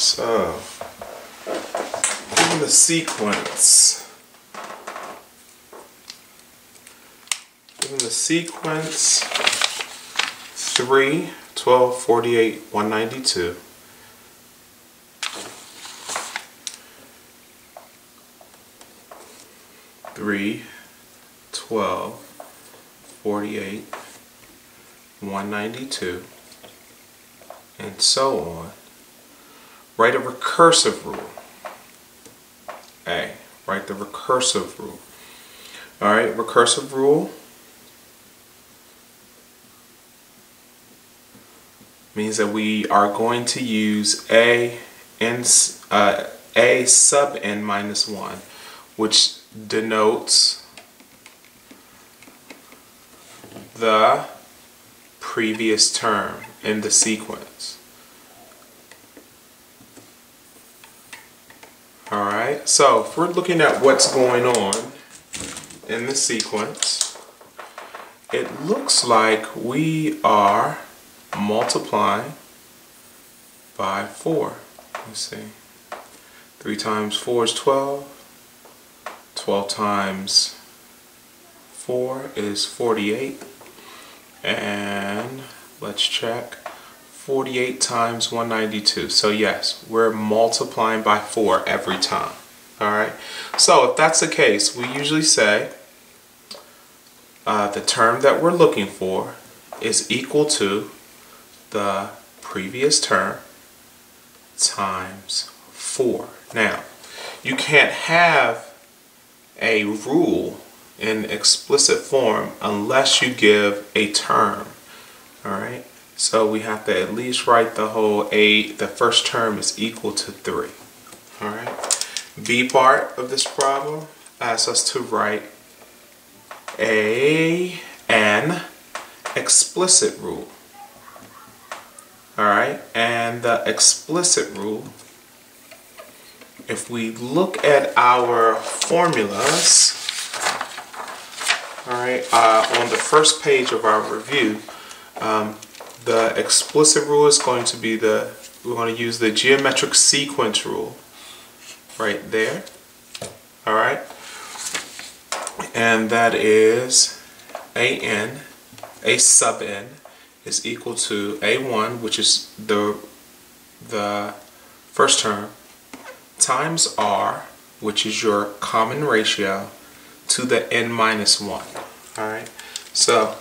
So, given the sequence, 3, 12, 48, 192. 3, 12, 48, 192, and so on. Write a recursive rule. A. Write the recursive rule. Alright, recursive rule means that we are going to use A sub n minus 1, which denotes the previous term in the sequence. Alright, so if we're looking at what's going on in the sequence, it looks like we are multiplying by 4. Let's see. 3 times 4 is 12. 12 times 4 is 48. And let's check. 48 times 192. So yes, we're multiplying by 4 every time. Alright. So if that's the case, we usually say the term that we're looking for is equal to the previous term times 4. Now, you can't have a rule in explicit form unless you give a term. Alright, so we have to at least write the whole the first term is equal to 3. Alright, B part of this problem asks us to write an explicit rule. Alright, and the explicit rule, if we look at our formulas, alright, on the first page of our review, the explicit rule is going to be we're going to use the geometric sequence rule right there. Alright, and that is a sub n is equal to a1, which is the first term, times r, which is your common ratio, to the n minus 1. Alright, so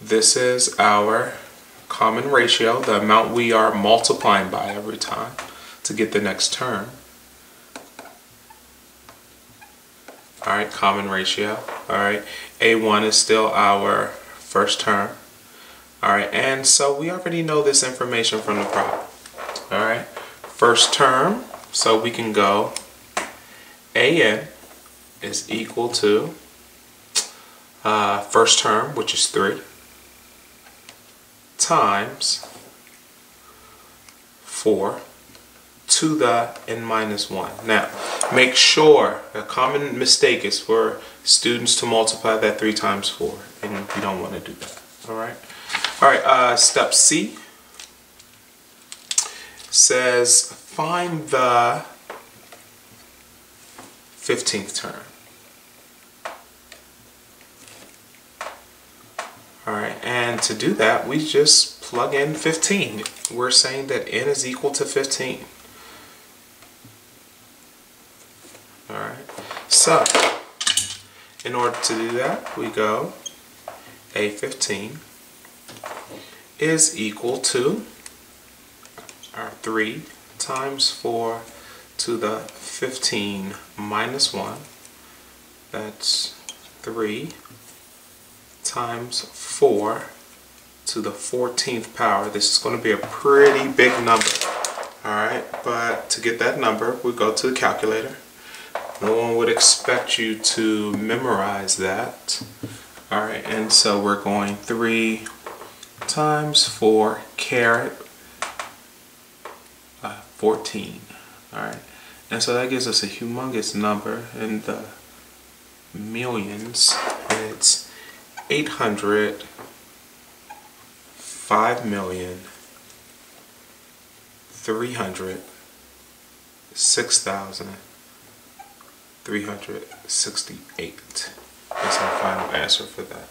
this is our common ratio, the amount we are multiplying by every time to get the next term. Alright, common ratio. Alright, a1 is still our first term. Alright, and so we already know this information from the problem. Alright, first term, so we can go an is equal to first term, which is 3, times 4 to the n minus 1. Now, make sure, a common mistake is for students to multiply that 3 times 4, and we don't want to do that. Alright, step C says find the 15th term. Alright, and to do that, we just plug in 15. We're saying that n is equal to 15. Alright, so in order to do that, we go a15 is equal to our 3 times 4 to the 15 minus 1. That's 3 times 4 to the 14th power. This is going to be a pretty big number. Alright, but to get that number, we go to the calculator. No one would expect you to memorize that. Alright, and so we're going 3 times 4 caret 14. Alright, and so that gives us a humongous number in the millions. And it's 805,000,000 306,368 is our final answer for that.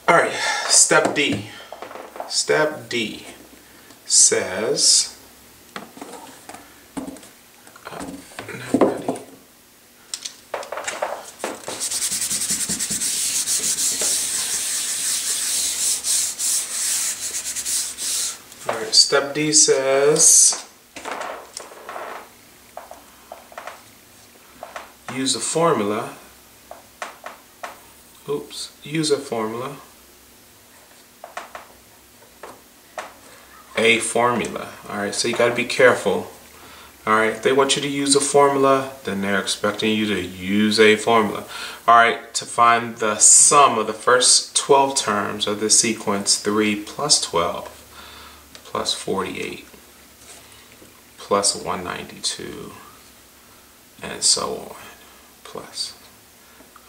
Alright, step D. Step D says, not ready. Alright, step D says, use a formula. Use a formula. A formula. Alright, so you got to be careful. Alright, if they want you to use a formula, then they're expecting you to use a formula. Alright, to find the sum of the first 12 terms of the sequence 3 plus 12 plus 48 plus 192 and so on plus.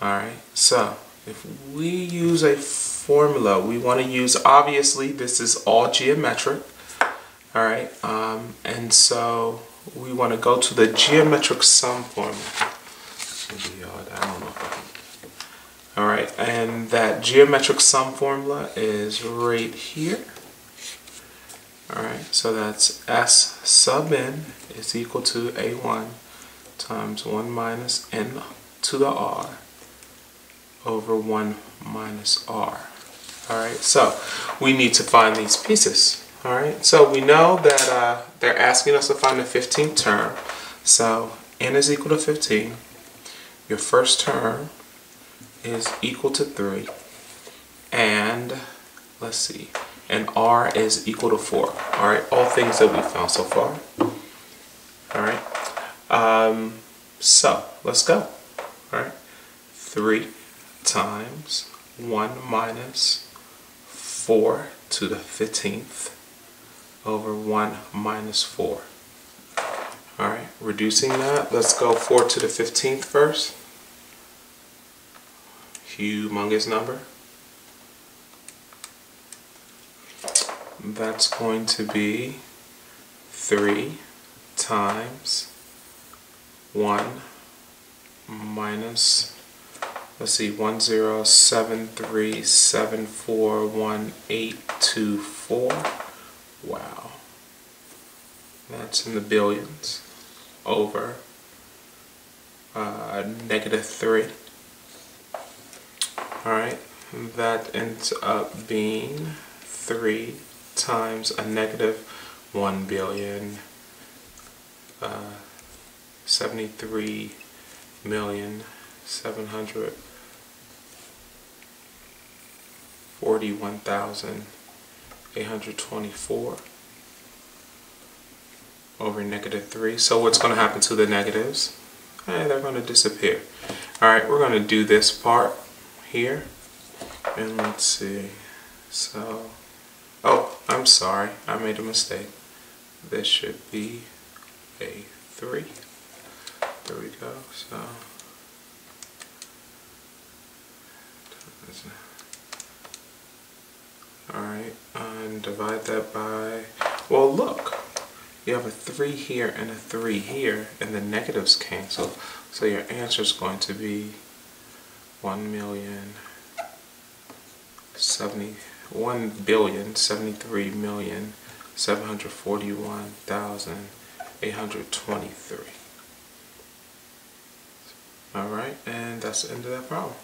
Alright, so if we use a formula, we want to use, obviously this is all geometric. Alright, and so we want to go to the geometric sum formula. Alright, and that geometric sum formula is right here. Alright, so that's S sub n is equal to A1 times 1 minus n to the r over 1 minus r. Alright, so we need to find these pieces. Alright, so we know that they're asking us to find the 15th term. So n is equal to 15. Your first term is equal to 3. And let's see, and r is equal to 4. Alright, all things that we found so far. Alright, so let's go. Alright, 3 times 1 minus 4 to the 15th over 1 minus 4. Alright, reducing that, let's go 4 to the 15th first. Humongous number. That's going to be 3 times 1 minus, let's see, 1073741824. Wow. That's in the billions over -3. Alright, that ends up being 3 times a negative 1,73,741,824 over -3. So what's going to happen to the negatives? They're going to disappear. Alright, we're going to do this part here. And let's see. So, oh, I'm sorry. I made a mistake. This should be a 3. There we go. So, alright, and divide that by, well, look. You have a 3 here and a 3 here, and the negatives cancel. So your answer is going to be 1,073,741,823. Alright, and that's the end of that problem.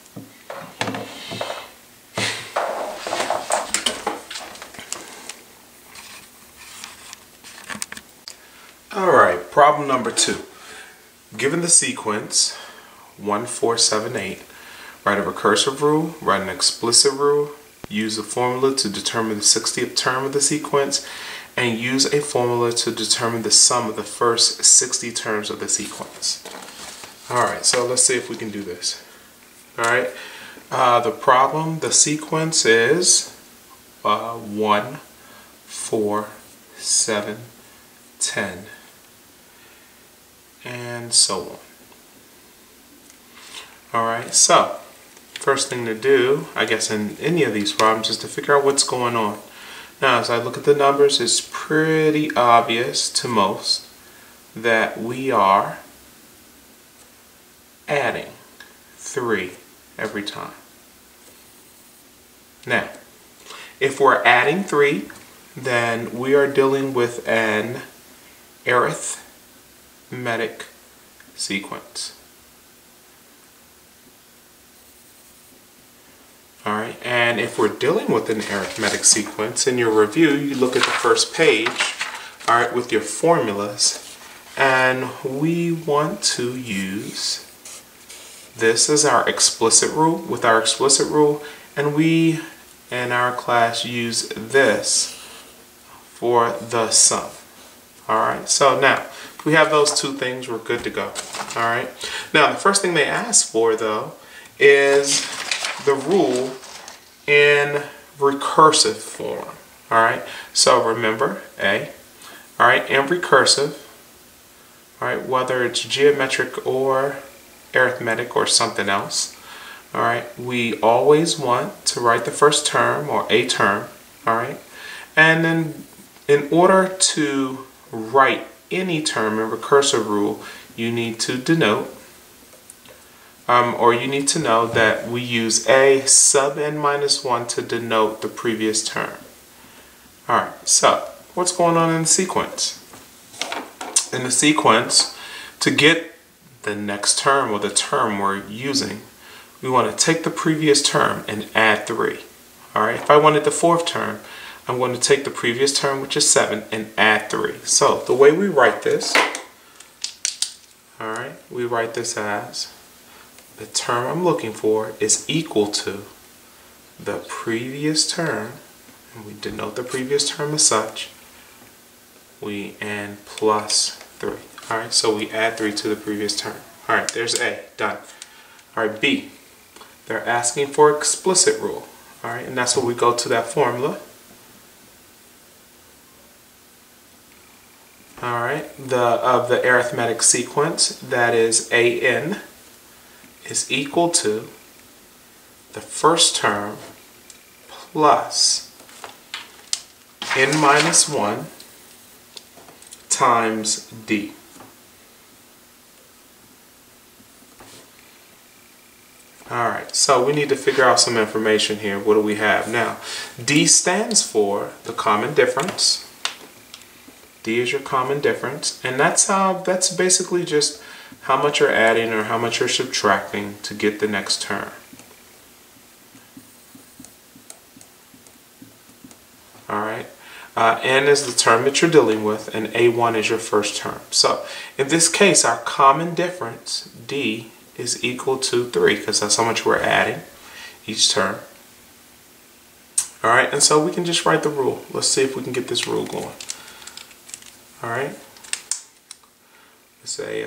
Alright, problem number 2. Given the sequence 1, 4, 7, 8, write a recursive rule, write an explicit rule, use a formula to determine the 60th term of the sequence, and use a formula to determine the sum of the first 60 terms of the sequence. Alright, so let's see if we can do this. Alright, the problem, the sequence is 1, 4, 7, 10, and so on. Alright, so first thing to do, I guess in any of these problems, is to figure out what's going on. Now, as I look at the numbers, it's pretty obvious to most that we are adding 3 every time. Now, if we're adding 3, then we are dealing with an arithmetic sequence. Alright, and if we're dealing with an arithmetic sequence, in your review, you look at the first page, alright, with your formulas, and we want to use this as our explicit rule, with our explicit rule, and we in our class use this for the sum. Alright, so now, if we have those two things, we're good to go. Alright, now the first thing they ask for, though, is the rule in recursive form. Alright, so remember, alright, in recursive, alright, whether it's geometric or arithmetic or something else, alright, we always want to write the first term or a term, alright, and then in order to write any term in recursive rule, you need to denote, or you need to know that we use a sub n minus 1 to denote the previous term. Alright, so what's going on in the sequence? In the sequence, to get the next term or the term we're using, we want to take the previous term and add 3. Alright, if I wanted the fourth term, I'm going to take the previous term, which is 7, and add 3. So the way we write this, alright, we write this as the term I'm looking for is equal to the previous term, and we denote the previous term as such, and plus 3. Alright, so we add 3 to the previous term. Alright, there's A, done. Alright, B, they're asking for explicit rule. Alright, and that's where we go to that formula. Alright, of the arithmetic sequence, that is AN is equal to the first term plus n minus 1 times D. Alright, so we need to figure out some information here. What do we have? Now, D stands for the common difference. D is your common difference, and that's basically just how much you're adding or how much you're subtracting to get the next term. Alright, N is the term that you're dealing with, and A1 is your first term. So in this case, our common difference, D, is equal to 3, because that's how much we're adding each term. Alright, and so we can just write the rule. Let's see if we can get this rule going. Alright, let's say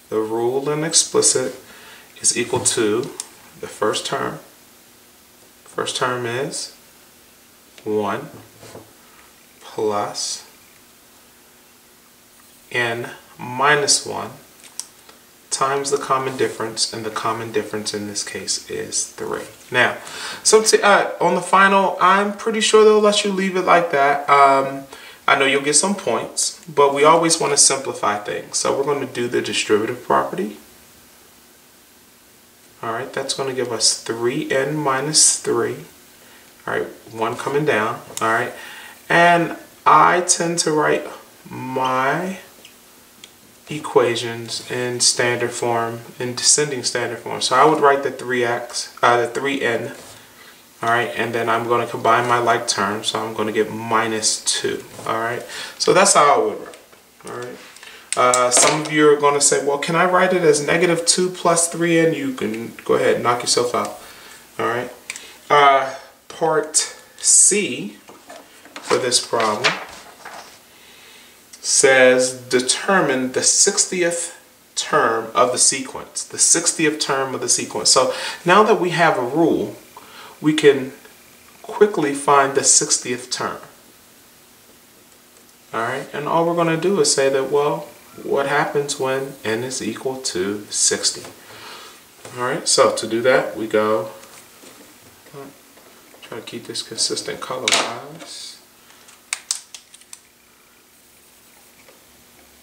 the rule in explicit is equal to the first term. First term is 1 plus n minus 1 times the common difference, and the common difference in this case is 3. Now, so on the final, I'm pretty sure they'll let you leave it like that. I know you'll get some points, but we always want to simplify things. So we're going to do the distributive property. Alright, that's going to give us 3n minus 3. Alright, 1 coming down. Alright, and I tend to write my equations in standard form, in descending standard form. So I would write the 3n. Alright, and then I'm going to combine my like terms, so I'm going to get minus 2. Alright, so that's how I would write. Alright, some of you are going to say, well, can I write it as negative 2 plus 3n? You can go ahead and knock yourself out. Alright, part C for this problem says determine the 60th term of the sequence. The 60th term of the sequence. So now that we have a rule, we can quickly find the 60th term. Alright, and all we're going to do is say that, well, what happens when n is equal to 60? Alright, so to do that, we go, Try to keep this consistent color-wise.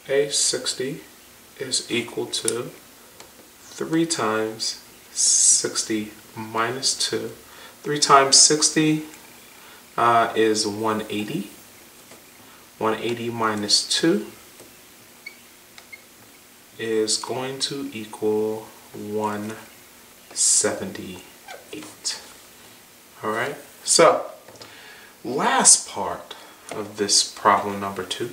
A 60 is equal to 3 times 60 minus 2. 3 times 60 is 180. 180 minus 2 is going to equal 178. Alright, so last part of this problem number 2.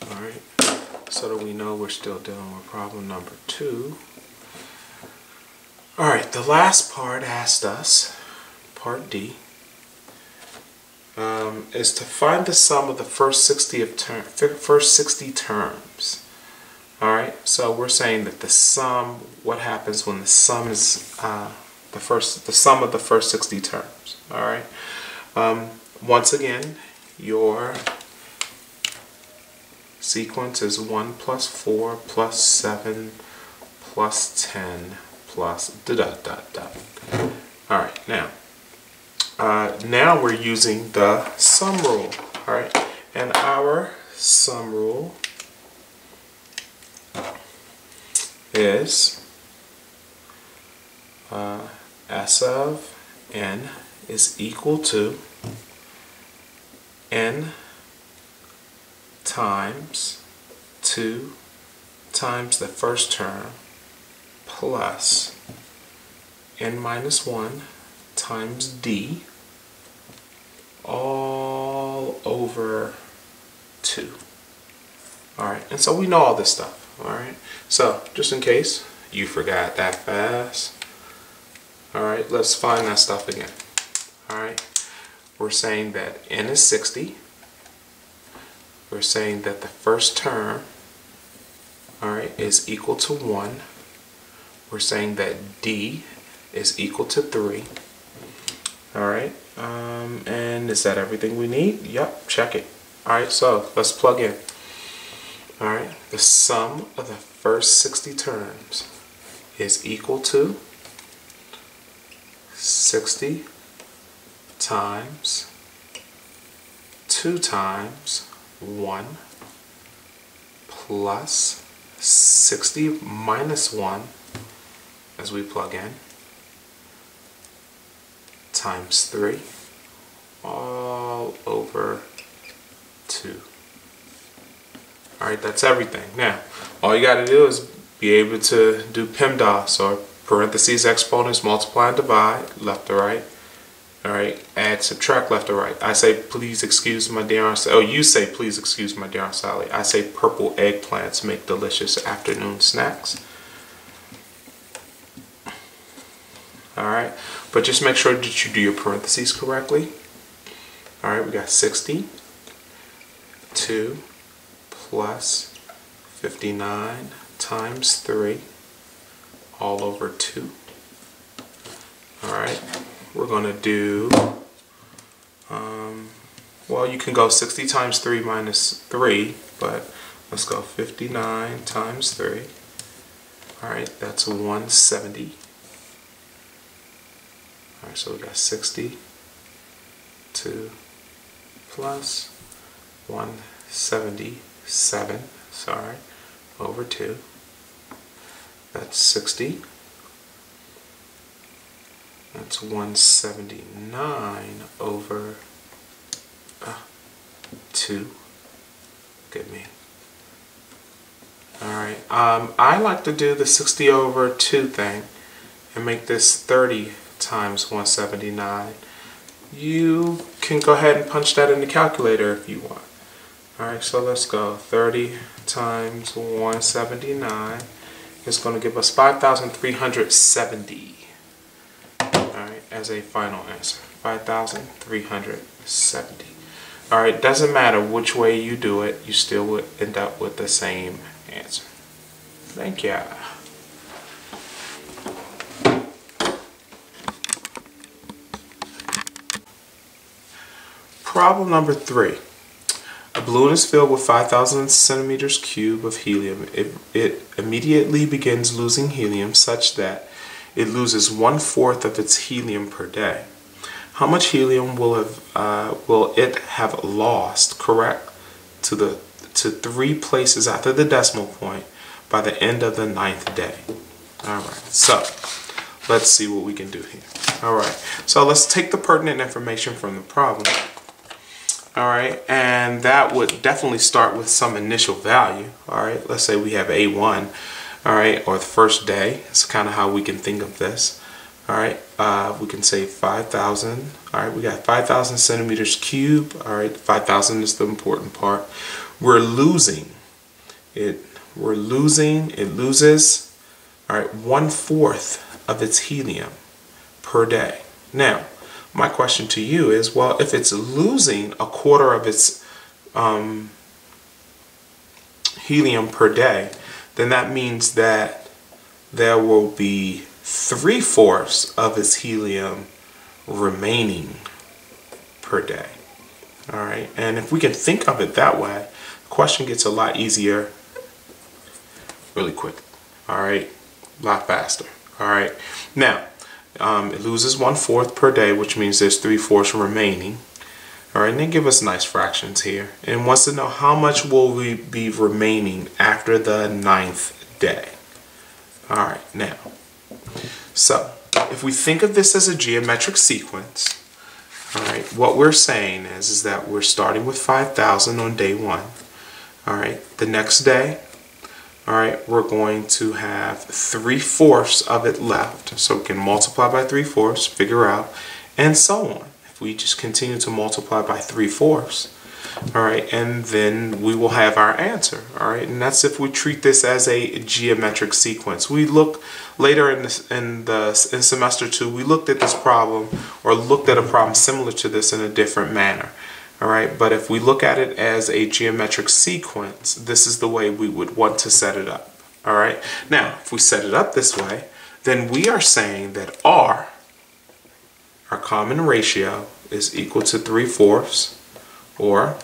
Alright, so that we know we're still dealing with problem number 2. Alright, the last part asked us, part D, is to find the sum of the first 60 terms. Alright, so we're saying that the sum, what happens when the sum is the sum of the first 60 terms. Alright, once again, your sequence is 1 plus 4 plus 7 plus 10 plus dot dot dot. Alright, now we're using the sum rule. Alright, and our sum rule is S of n is equal to n times 2 times the first term plus n minus 1 times d all over 2. Alright, and so we know all this stuff. Alright, so just in case you forgot that fast, alright, let's find that stuff again. Alright, we're saying that n is 60. We're saying that the first term, alright, is equal to 1. We're saying that d is equal to 3. Alright, and is that everything we need? Yep, check it. Alright, so let's plug in. Alright, the sum of the first 60 terms is equal to 60 times 2 times 1 plus 60 minus 1 as we plug in times 3 all over 2. Alright, that's everything. Now, all you got to do is be able to do PEMDAS, or parentheses, exponents, multiply and divide, left to right. Alright, add, subtract, left to right. I say, please excuse my dear Aunt Sally. Oh, you say, please excuse my dear Aunt Sally. I say, purple eggplants make delicious afternoon snacks. Alright, but just make sure that you do your parentheses correctly. Alright, we got 60, 2 plus 59 times 3 all over 2. Alright, we're going to do, well, you can go 60 times 3 minus 3, but let's go 59 times 3. Alright, that's 170. Alright, so we got 62 plus 177, sorry, over 2. That's 60. That's 179 over 2. Look at me. Alright, I like to do the 60 over 2 thing and make this 30 times 179. You can go ahead and punch that in the calculator if you want. Alright, so let's go. 30 times 179 is going to give us 5,370. Alright, as a final answer. 5,370. Alright, doesn't matter which way you do it, you still would end up with the same answer. Thank you. Problem number 3. A balloon is filled with 5,000 centimeters cubed of helium. It immediately begins losing helium such that it loses 1/4 of its helium per day. How much helium will it have lost, correct, to 3 places after the decimal point by the end of the 9th day? All right, so let's see what we can do here. All right, so let's take the pertinent information from the problem. All right, and that would definitely start with some initial value. All right, let's say we have A1, all right, or the first day. It's kind of how we can think of this. All right, we can say 5,000. All right, we got 5,000 centimeters cubed. All right, 5,000 is the important part. We're losing it. It loses, all right, 1/4 of its helium per day. Now, my question to you is, well, if it's losing 1/4 of its helium per day, then that means that there will be 3/4 of its helium remaining per day. All right, and if we can think of it that way, the question gets a lot easier really quick. All right, a lot faster. All right, now it loses 1/4 per day, which means there's 3/4 remaining. All right, and they give us nice fractions here, and wants to know how much will we be remaining after the 9th day. All right, now, so if we think of this as a geometric sequence, all right, what we're saying is that we're starting with 5,000 on day 1. All right, the next day, all right, we're going to have 3/4 of it left. So we can multiply by 3/4, figure out, and so on. If we just continue to multiply by 3/4, all right, and then we will have our answer. All right, and that's if we treat this as a geometric sequence. We look later in semester 2, we looked at this problem, or looked at a problem similar to this in a different manner. All right, but if we look at it as a geometric sequence, this is the way we would want to set it up. All right, now if we set it up this way, then we are saying that R, our common ratio, is equal to 3/4, or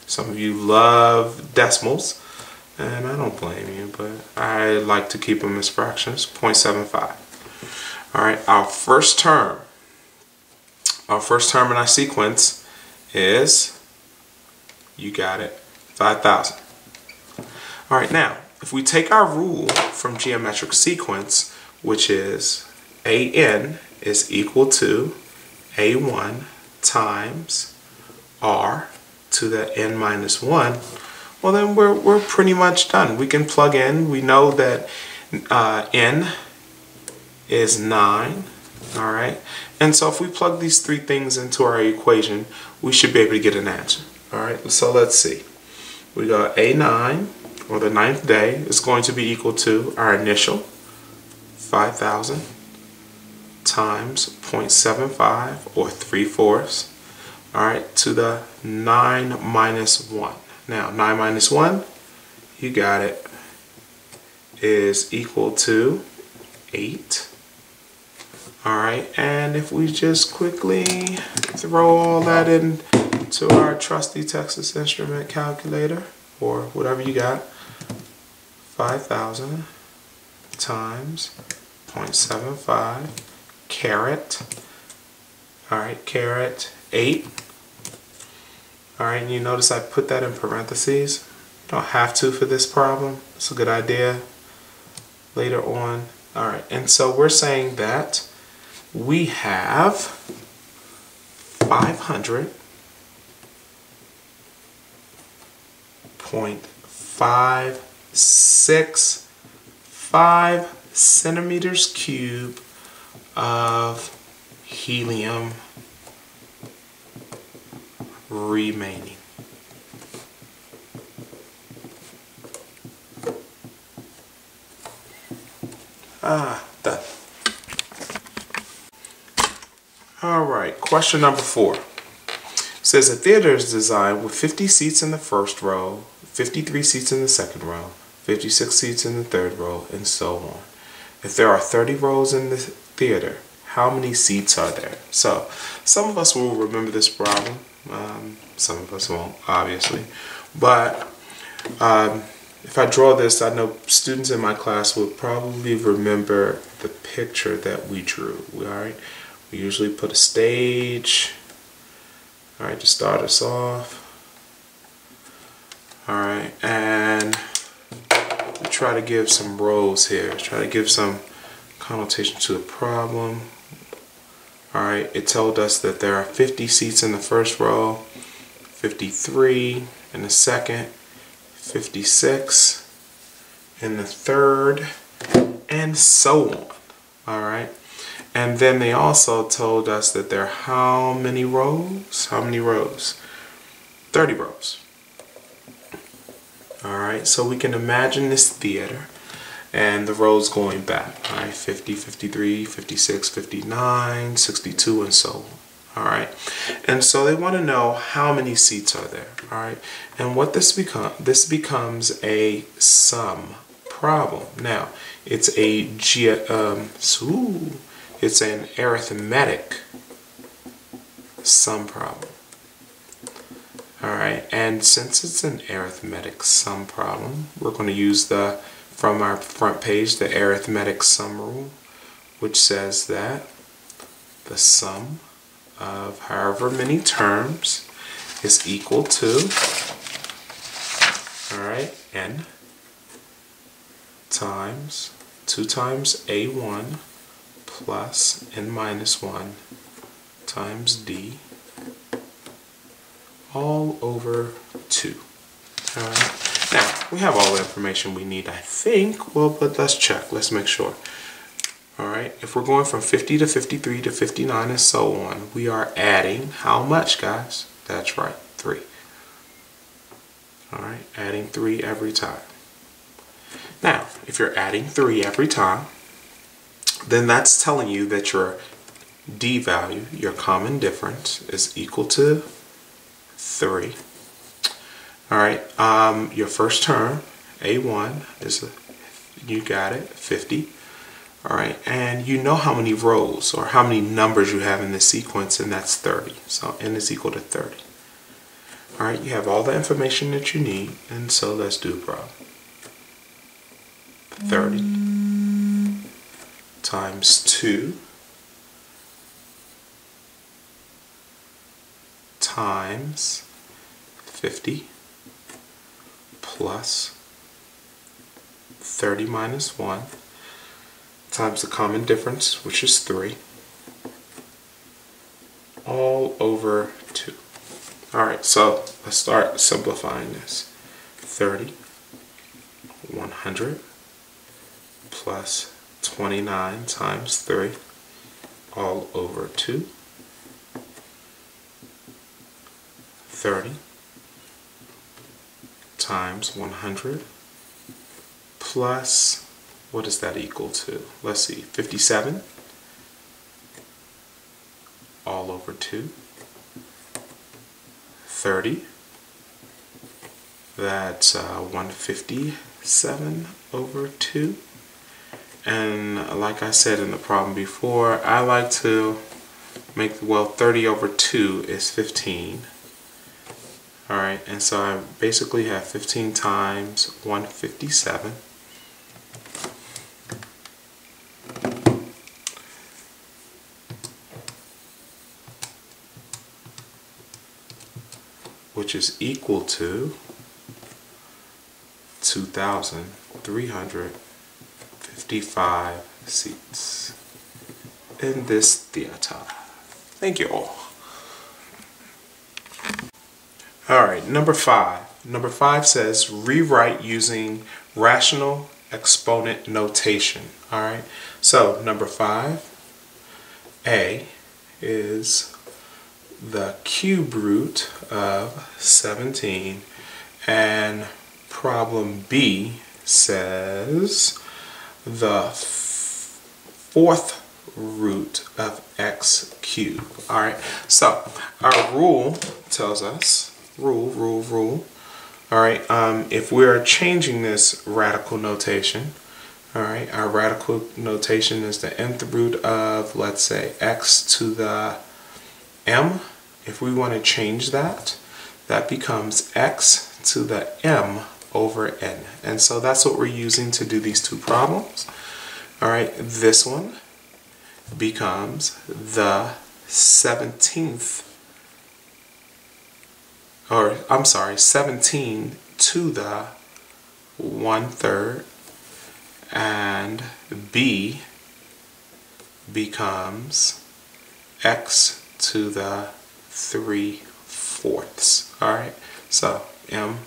some of you love decimals, and I don't blame you, but I like to keep them as fractions, 0.75. All right, our first term in our sequence is, you got it, 5,000. All right, now, if we take our rule from geometric sequence, which is AN is equal to A1 times R to the n minus 1, well then we're pretty much done. We can plug in. We know that n is 9. All right, and so if we plug these 3 things into our equation, we should be able to get an answer. All right, so let's see. We got A9, or the 9th day, is going to be equal to our initial 5,000 times 0.75, or 3/4, all right, to the 9 minus 1. Now 9 minus 1, you got it, is equal to 8. All right, and if we just quickly throw all that into our trusty Texas Instrument calculator, or whatever you got, 5,000 times 0.75 caret, all right, caret 8. All right, and you notice I put that in parentheses. Don't have to for this problem. It's a good idea later on. All right, and so we're saying that we have 500.565 centimeters cubed of helium remaining. Done. All right, question number 4. It says a theater is designed with 50 seats in the first row, 53 seats in the second row, 56 seats in the third row, and so on. If there are 30 rows in the theater, how many seats are there? So some of us will remember this problem. Some of us won't, obviously. But if I draw this, I know students in my class will probably remember the picture that we drew. Alright, we usually put a stage, alright, to start us off. Alright, and we try to give some rows here, try to give some connotation to the problem. Alright, it told us that there are 50 seats in the first row, 53 in the second, 56 in the third, and so on. Alright, and then they also told us that there are how many rows? 30 rows. Alright, so we can imagine this theater and the rows going back. Alright, 50, 53, 56, 59, 62, and so on. Alright, and so they want to know how many seats are there. Alright, and what this becomes a sum problem. Now, it's it's an arithmetic sum problem. Alright, and since it's an arithmetic sum problem, we're going to use from our front page, the arithmetic sum rule, which says that the sum of however many terms is equal to, alright, n times 2 times a1 plus n minus 1 times d all over 2. Alright, now we have all the information we need, I think. Well, but let's check, let's make sure. Alright, if we're going from 50 to 53 to 59 and so on, we are adding how much, guys? That's right, 3. Alright, adding 3 every time. Now, if you're adding 3 every time, then that's telling you that your d value, your common difference, is equal to 3. Alright, your first term, A1, you got it, 50. Alright, and you know how many rows or how many numbers you have in this sequence, and that's 30. So n is equal to 30. Alright, you have all the information that you need, and so let's do the problem. 30 times 2 times 50 plus 30 minus 1 times the common difference, which is 3, all over 2. Alright, so let's start simplifying this. 30, 100 plus 29 times 3, all over 2. 30 times 100 plus, what is that equal to? Let's see, 57 all over 2. 30, that's 157 over 2. And like I said in the problem before, I like to make, well, 30 over 2 is 15. Alright, and so I basically have 15 times 157. Which is equal to 2,355 seats in this theater. Thank you all. Alright, number 5. Number 5 says rewrite using rational exponent notation. Alright, so number 5, A is the cube root of 17, and problem B says the fourth root of x cubed. Alright, so our rule tells us, rule, alright, if we're changing this radical notation, alright, our radical notation is the nth root of, let's say, x to the m, if we want to change that, that becomes x to the m over n. And so that's what we're using to do these two problems. All right, this one becomes the 17th, or I'm sorry, 17 to the 1/3, and b becomes x to the 3/4. All right, so m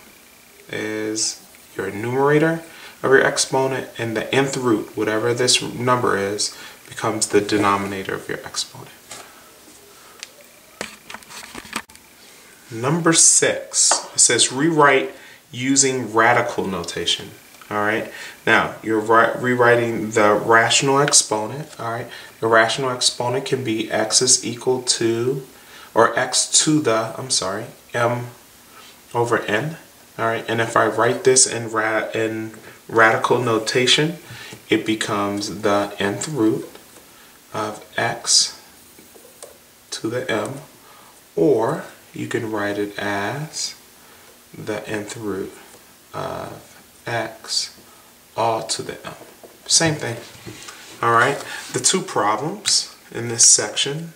is your numerator of your exponent, and the nth root, whatever this number is, becomes the denominator of your exponent. Number 6, it says rewrite using radical notation. All right, now you're rewriting the rational exponent. All right, the rational exponent can be x is equal to, or x to the, I'm sorry, m over n. All right, and if I write this in radical notation, it becomes the nth root of x to the m, or you can write it as the nth root of x all to the m. Same thing. All right, the two problems in this section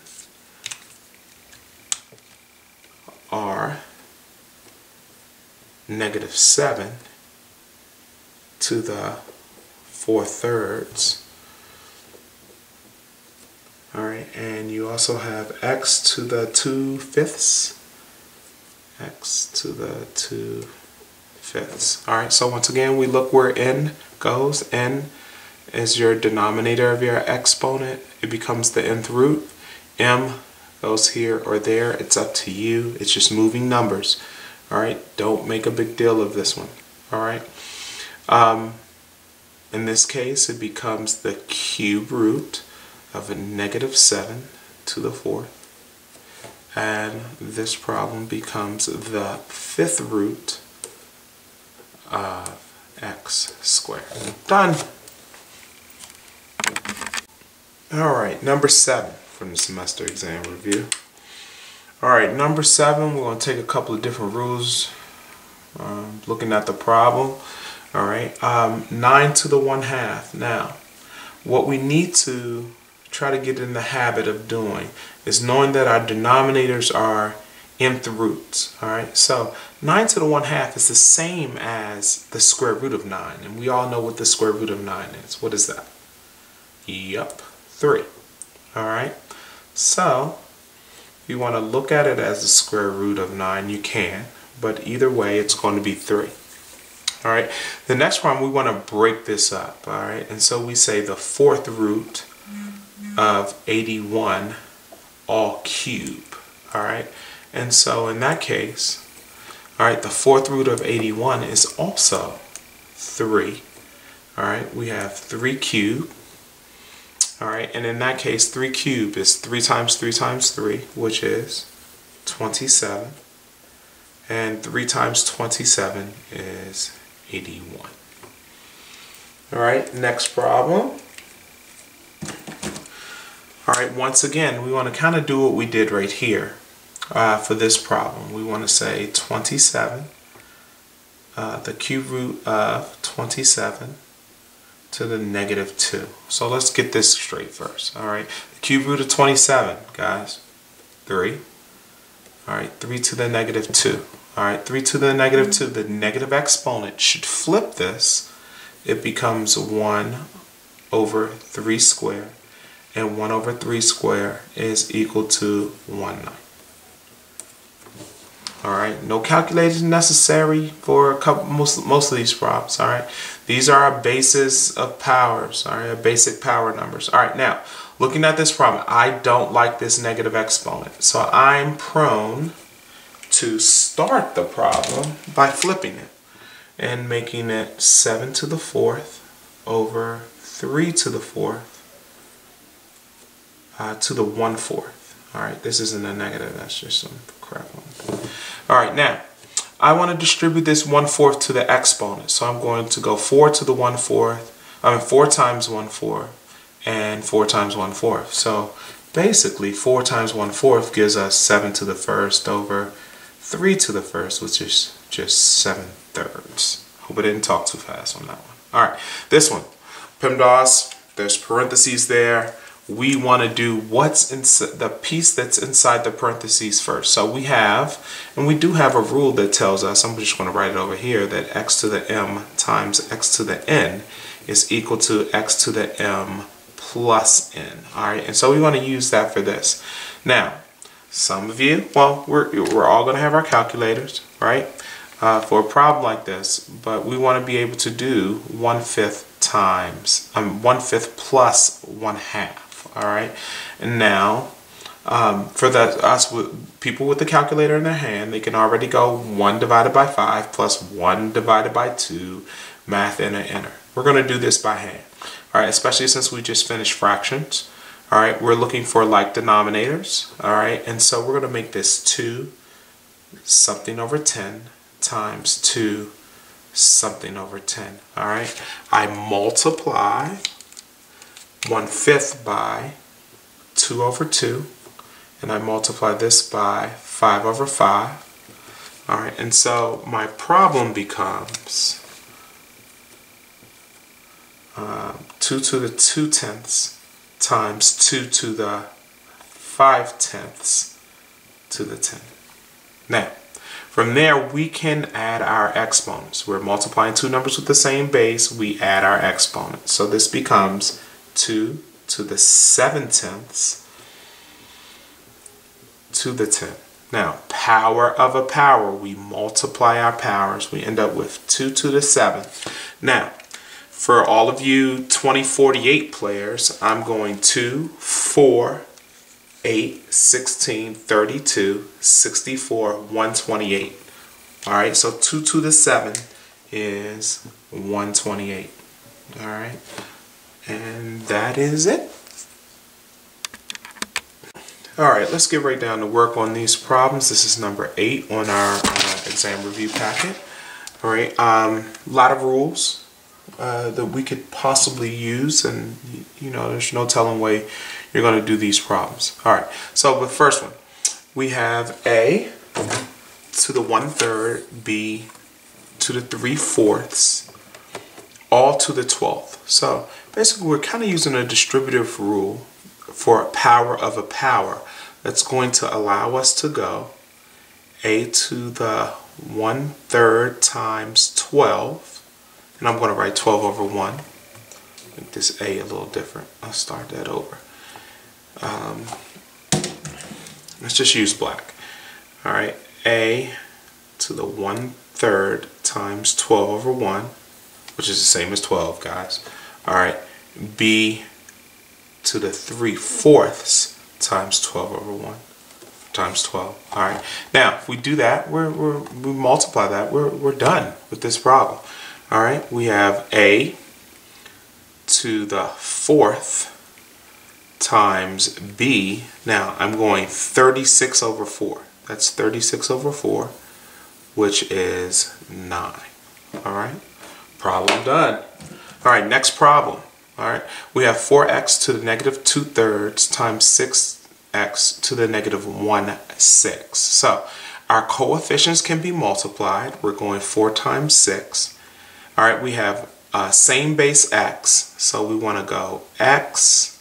are -7 to the 4/3. All right, and you also have x to the 2/5. X to the 2/5. All right, so once again, we look where n goes. N is your denominator of your exponent. It becomes the nth root. M goes here or there. It's up to you. It's just moving numbers. All right, don't make a big deal of this one. All right. In this case, it becomes the cube root of a -7 to the 4th. And this problem becomes the 5th root of x squared. Done. All right, number 7 from the semester exam review. All right, number 7, we're going to take a couple of different rules looking at the problem. All right, 9 to the 1/2. Now, what we need to try to get in the habit of doing is knowing that our denominators are nth roots. All right, so 9 to the 1/2 is the same as the square root of 9, and we all know what the square root of 9 is. What is that? Yup, 3. All right, so if you want to look at it as the square root of 9, you can, but either way, it's going to be 3. All right, the next problem, we want to break this up. All right, and so we say the 4th root of 81 all cube. All right, and so in that case, all right, the 4th root of 81 is also 3. All right, we have 3 cubed. All right, and in that case, 3 cubed is 3 times 3 times 3, which is 27. And 3 times 27 is 81. All right, next problem. All right, once again, we want to kind of do what we did right here for this problem. We want to say 27, the cube root of 27 to the -2. So let's get this straight first. All right, the cube root of 27, guys, 3. All right, 3 to the -2. All right, 3 to the -2, the negative exponent should flip this. It becomes 1 over 3 squared, and 1 over 3 squared is equal to 1/9. All right, no calculation necessary for most of these problems. All right, these are our bases of powers. All right, our basic power numbers. All right, now looking at this problem, I don't like this negative exponent, so I'm prone to start the problem by flipping it and making it 7 to the 4th over 3 to the 4th to the 1/4. All right, this isn't a negative, that's just some crap. All right, now I want to distribute this 1/4 to the exponent, so I'm going to go 4 to the 1/4, 4 times 1/4 and 4 times 1/4. So basically 4 times 1/4 gives us 7 to the first over 3 to the first, which is just 7/3. Hope I didn't talk too fast on that one. All right, this one, PEMDAS, there's parentheses there. We want to do what's in the piece that's inside the parentheses first. So we have, and we do have a rule that tells us, I'm just going to write it over here, that x to the m times x to the n is equal to x to the m plus n. All right, and so we want to use that for this. Now, some of you, well, we're all going to have our calculators, right, for a problem like this, but we want to be able to do 1/5 times, 1/5 plus 1/2. All right, and now for people with the calculator in their hand, they can already go 1 divided by 5 plus 1 divided by 2, math enter. We're going to do this by hand. All right, especially since we just finished fractions. All right, we're looking for like denominators. All right, and so we're going to make this 2 something over 10 times 2 something over 10. All right, I multiply 1/5 by 2 over 2, and I multiply this by 5 over 5. All right, and so my problem becomes 2 to the 2/10 times 2 to the 5/10 to the 10. Now, from there, we can add our exponents. We're multiplying two numbers with the same base. We add our exponents. So this becomes 2 to the 7/10 to the 10. Now, power of a power, we multiply our powers. We end up with 2 to the 7. Now, for all of you 2048 players, I'm going 2, 4, 8, 16, 32, 64, 128. All right, so 2 to the 7 is 128. All right. And that is it. All right, let's get right down to work on these problems. This is number 8 on our exam review packet. All right, a lot of rules that we could possibly use, and you know, there's no telling way you're going to do these problems. All right, so the first one, we have a to the 1/3, b to the 3/4, all to the 12th. So basically, we're kind of using a distributive rule for a power of a power that's going to allow us to go a to the 1/3 times 12, and I'm going to write 12 over 1. Make this a little different. I'll start that over. Let's just use black. All right, a to the 1/3 times 12 over 1, which is the same as 12, guys. All right, b to the 3/4 times 12 over 1 times 12. All right, now if we do that, we multiply that, we're done with this problem. All right, we have a to the 4th times b. Now I'm going 36 over 4. That's 36 over 4, which is 9. All right, problem done. All right, next problem. All right, we have 4x to the negative 2/3 times 6x to the negative 1/6. So our coefficients can be multiplied. We're going 4 times 6. All right, we have same base x, so we want to go x,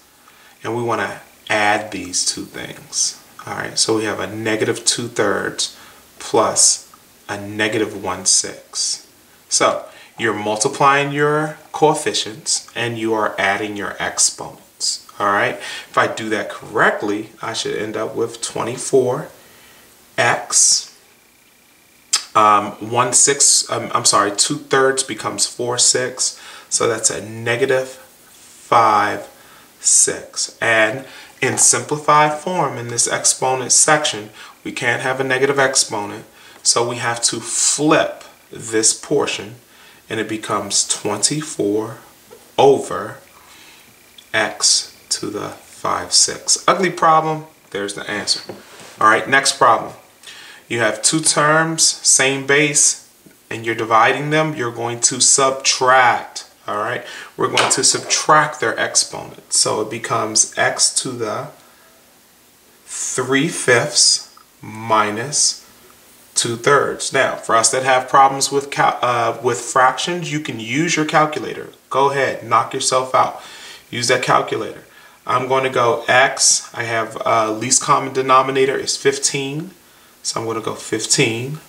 and we want to add these two things. All right, so we have a negative 2/3 plus a negative 1/6. So you're multiplying your coefficients and you are adding your exponents. All right, if I do that correctly, I should end up with 24x. 2/3 becomes 4/6, so that's a negative 5/6. And in simplified form, in this exponent section, we can't have a negative exponent, so we have to flip this portion, and it becomes 24 over x to the 5/6. Ugly problem, there's the answer. All right, next problem. You have two terms, same base, and you're dividing them. You're going to subtract. All right, we're going to subtract their exponents. So it becomes x to the 3/5 minus 2/3. Now, for us that have problems with fractions, you can use your calculator. Go ahead, knock yourself out. Use that calculator. I'm going to go x. I have least common denominator is 15. So I'm going to go 15.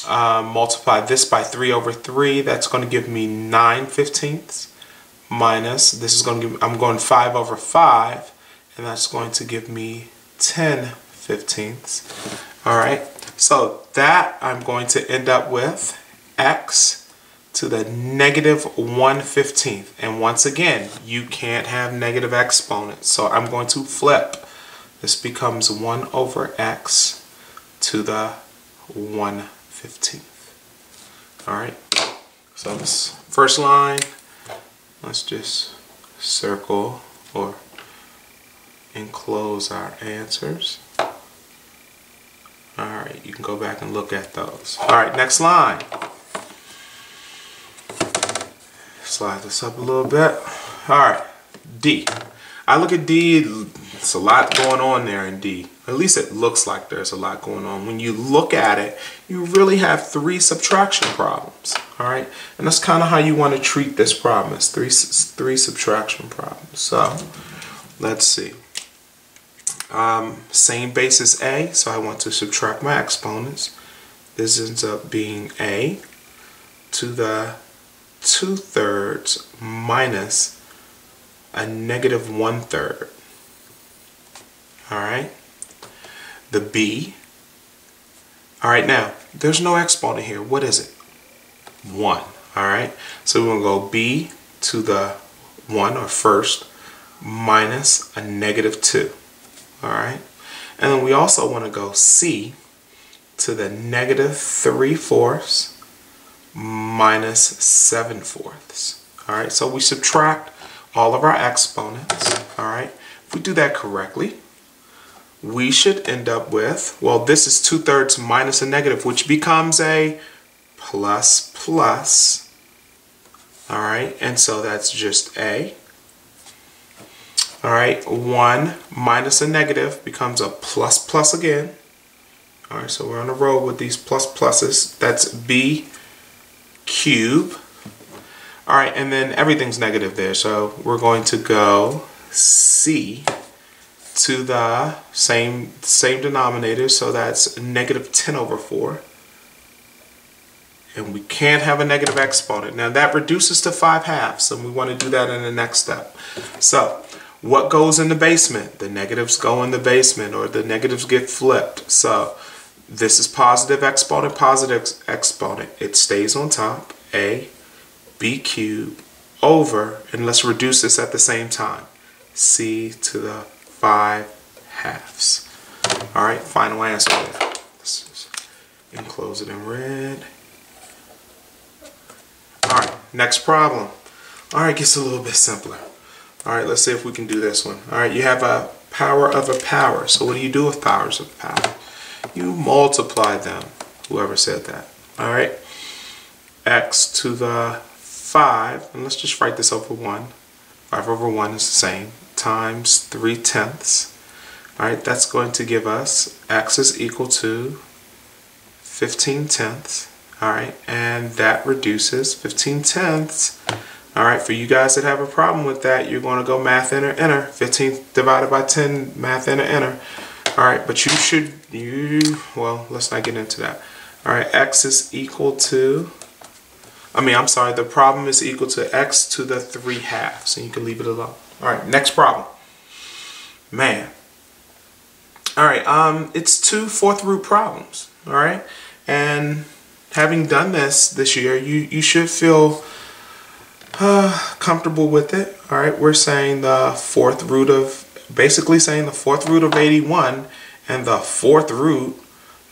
Multiply this by 3/3. That's going to give me 9/15. Minus, this is going to give, I'm going 5/5. And that's going to give me 10/15. All right. So that I'm going to end up with x to the negative 1/15. And once again, you can't have negative exponents. So I'm going to flip. This becomes 1/x to the 1/15. All right. So this first line, let's just circle or enclose our answers. All right, you can go back and look at those. All right, next line. Slide this up a little bit. All right, D. I look at D, it's a lot going on there in D. At least it looks like there's a lot going on. When you look at it, you really have 3 subtraction problems. All right, and that's kind of how you want to treat this problem. It's three subtraction problems. So let's see. Same base as A, so I want to subtract my exponents. This ends up being A to the 2/3 minus a negative 1/3. All right. The B. All right, now there's no exponent here. What is it? 1. All right. So we're going to go B to the 1 or first minus a negative 2. All right. And then we also want to go C to the negative 3/4 minus 7/4. All right. So we subtract all of our exponents. All right. If we do that correctly, we should end up with, well, this is 2/3 minus a negative, which becomes a plus plus. All right. And so that's just A. All right, 1 minus a negative becomes a plus plus again. All right, so we're on a roll with these plus pluses. That's B cubed. All right, and then everything's negative there, so we're going to go C to the same denominator, so that's negative 10/4. And we can't have a negative exponent. Now that reduces to 5/2, and we want to do that in the next step. So what goes in the basement? The negatives go in the basement, or the negatives get flipped. So this is positive exponent, it stays on top, A, B cubed over, and let's reduce this at the same time, C to the 5/2. All right, final answer there. Let's just enclose it in red. All right, next problem. All right, gets a little bit simpler. All right, let's see if we can do this one. All right, you have a power of a power. So what do you do with powers of power? You multiply them, whoever said that. All right, x to the 5, and let's just write this over 1. 5/1 is the same, times 3/10. All right, that's going to give us x is equal to 15/10. All right, and that reduces 15/10. All right, for you guys that have a problem with that, you're going to go math enter, enter. 15 divided by 10, math enter, enter. All right, but well, let's not get into that. All right, x is equal to, the problem is equal to x to the 3/2, and you can leave it alone. All right, next problem. Man. All right, it's 2 4th root problems. All right, and having done this year, you should feel comfortable with it. All right, we're saying the 4th root of, basically saying the 4th root of 81 and the 4th root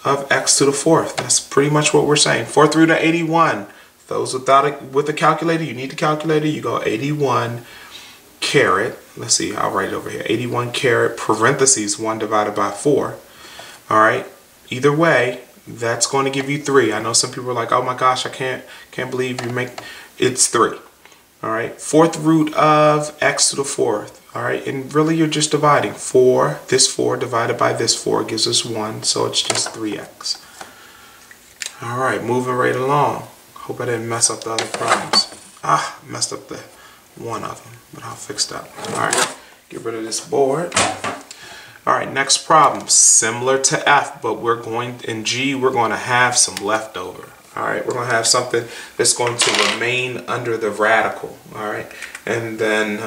of x to the 4th. That's pretty much what we're saying. 4th root of 81. Those with a calculator, you need a calculator. You go 81 caret. Let's see, I'll write it over here. 81 caret parentheses 1 divided by 4. All right. Either way, that's going to give you 3. I know some people are like, oh my gosh, I can't believe you make it's 3. All right, 4th root of x to the 4th. Alright, and really you're just dividing. 4, this 4 divided by this 4 gives us 1, so it's just 3x. Alright, moving right along. Hope I didn't mess up the other problems. Messed up the one of them, but I'll fix that. Alright, get rid of this board. Alright, next problem. Similar to F, but we're going, in G, we're going to have some leftover. Alright, we're going to have something that's going to remain under the radical. Alright, and then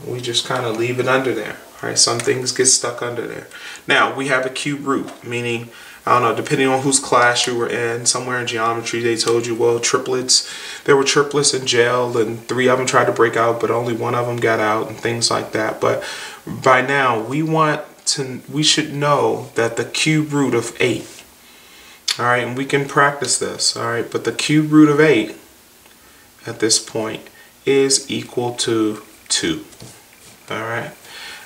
we just kind of leave it under there. Alright, some things get stuck under there. Now, we have a cube root, meaning, I don't know, depending on whose class you were in, somewhere in geometry they told you, well, triplets, there were triplets in jail and 3 of them tried to break out, but only 1 of them got out and things like that. But by now, we should know that the cube root of 8, alright, and we can practice this, alright, but the cube root of 8 at this point is equal to 2, alright.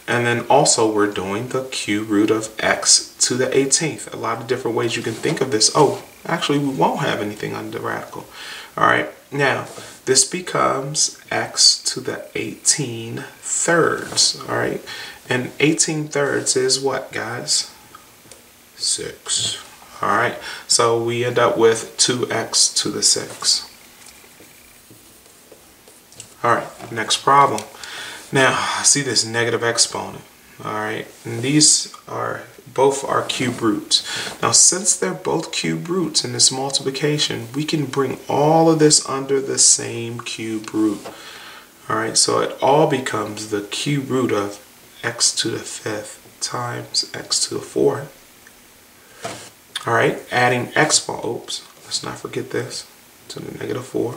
And then also we're doing the cube root of x to the 18th. A lot of different ways you can think of this. Oh, actually we won't have anything under the radical. Alright, now this becomes x to the 18 thirds. Alright, and 18 thirds is what, guys? 6. Alright, so we end up with 2x to the 6. Alright, next problem. Now, see this negative exponent, alright, and these are both our cube roots. Now, since they're both cube roots in this multiplication, we can bring all of this under the same cube root. Alright, so it all becomes the cube root of x to the 5th times x to the 4th. Alright, adding exponents, let's not forget this, to the negative 4.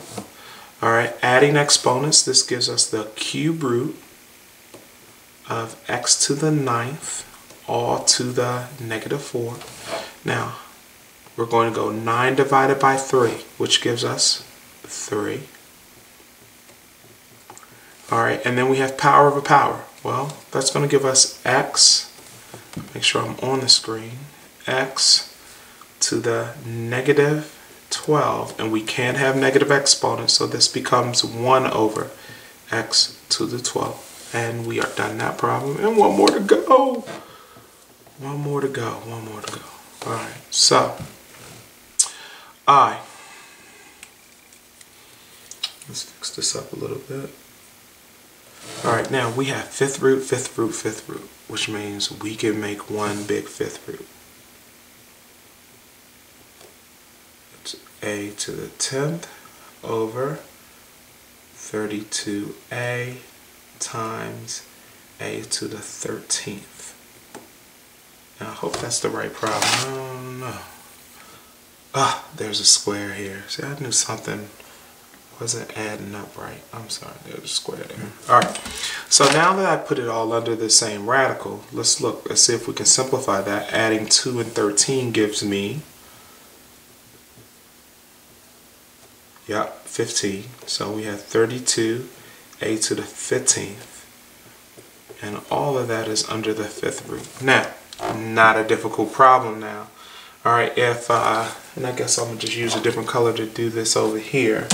Alright, adding exponents, this gives us the cube root of x to the 9th all to the negative 4. Now, we're going to go 9 divided by 3, which gives us 3. Alright, and then we have power of a power. Well, that's going to give us x, make sure I'm on the screen, x to the negative 12, and we can't have negative exponents, so this becomes 1 over x to the 12. And we are done that problem, and one more to go. One more to go. Alright, so let's fix this up a little bit. Alright, now we have 5th root, 5th root, 5th root, which means we can make one big 5th root. It's a to the 10th over 32a times a to the 13th. Now I hope that's the right problem. I don't know. There's a square here. See, I knew something wasn't adding up right. I'm sorry, there's a square there. Alright, so now that I put it all under the same radical, let's see if we can simplify that. Adding 2 and 13 gives me 15. So we have 32 a to the 15th, and all of that is under the 5th root. Now, not a difficult problem now. Alright, if and I guess I'm going to just use a different color to do this over here.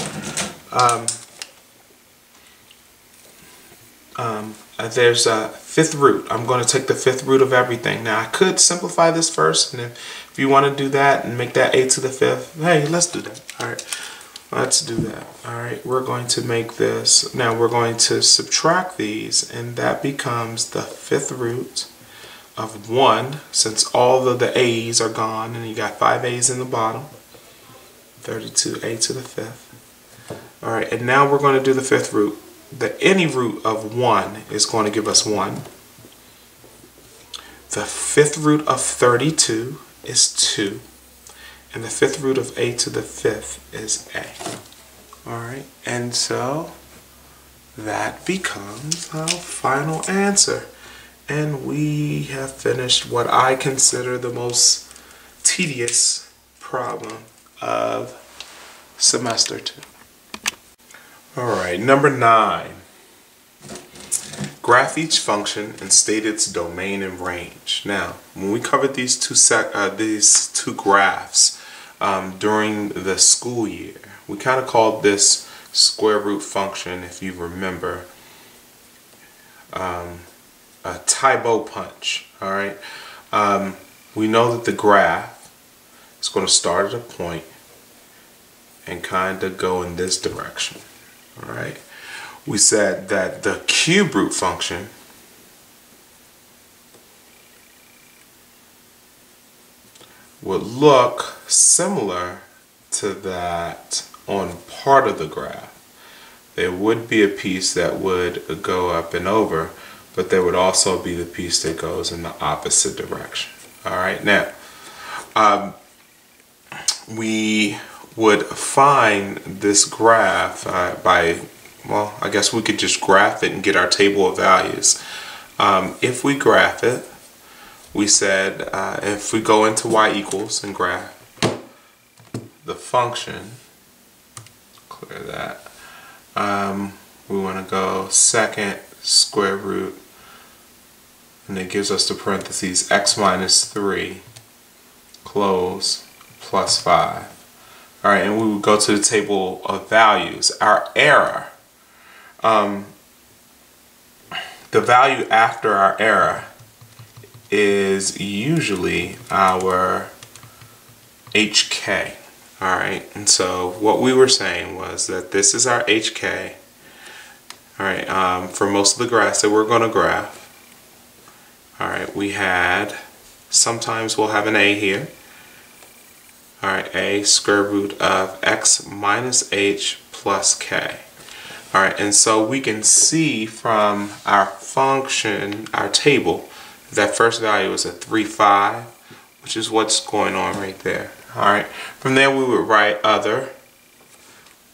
There's a 5th root. I'm going to take the 5th root of everything. Now, I could simplify this first, and if you want to do that and make that a to the 5th, hey, let's do that. Alright. Let's do that. Alright, we're going to make this, now we're going to subtract these, and that becomes the 5th root of 1, since all of the a's are gone, and you got 5 a's in the bottom, 32a to the 5th. Alright, and now we're going to do the 5th root. The any root of 1 is going to give us 1. The 5th root of 32 is 2. And the 5th root of a to the 5th is a. Alright, and so that becomes our final answer. And we have finished what I consider the most tedious problem of semester 2. Alright, number 9. Graph each function and state its domain and range. Now, when we covered these two graphs during the school year, we kind of called this square root function, if you remember. a Tybo punch. All right. We know that the graph is going to start at a point and kind of go in this direction. All right. We said that the cube root function would look similar to that on part of the graph. There would be a piece that would go up and over, but there would also be the piece that goes in the opposite direction. All right, now we would find this graph by, well, I guess we could just graph it and get our table of values. If we graph it, we said if we go into y equals and graph the function, clear that, we want to go second square root, and it gives us the parentheses x minus 3 close plus 5. All right, and we would go to the table of values. Our error, the value after our error is usually our HK. All right, and so what we were saying was that this is our HK. All right, for most of the graphs that we're going to graph. All right, we had, sometimes we'll have an A here. All right, A square root of x minus h plus k. All right, and so we can see from our function, our table, that first value is a 3, 5, which is what's going on right there. All right, from there we would write other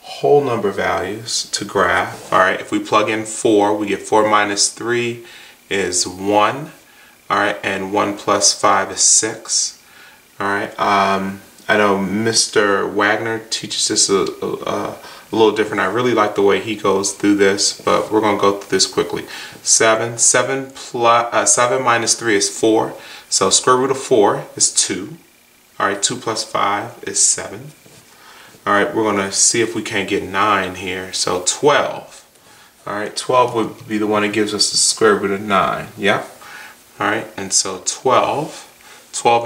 whole number values to graph. All right, if we plug in 4, we get 4 minus 3 is 1. All right, and 1 plus 5 is 6. All right, I know Mr. Wagner teaches this a little different. I really like the way he goes through this, but we're going to go through this quickly. 7 minus 3 is 4, so square root of 4 is 2. All right, 2 plus 5 is 7. All right, we're going to see if we can't get 9 here, so 12. All right, 12 would be the one that gives us the square root of 9. Yeah. All right, and so 12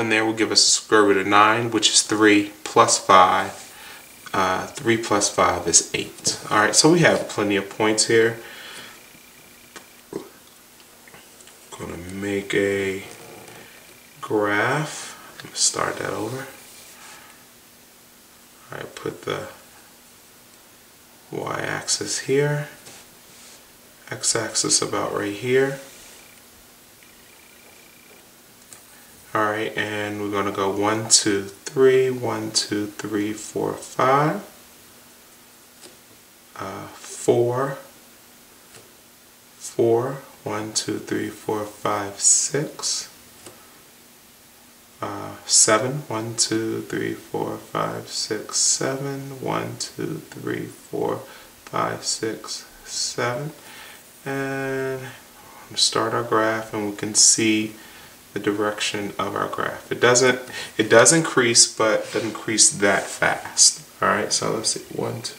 in there will give us a square root of 9, which is 3 plus 5. 3 plus 5 is 8. All right, so we have plenty of points here. I'm going to make a graph. Let me start that over. All right, put the y-axis here. X-axis about right here. All right, and we're going to go 1, 2, 3, 1, 2, 3, 4, 5, 4, 4, 1, 2, 3, 4, 5, 6, 7, 1, 2, 3, 4, 5, 6, 7, 1, 2, 3, 4, 5, 6, 7, and start our graph, and we can see the direction of our graph. It does increase, but it doesn't increase that fast. All right, so let's see, 1, 2,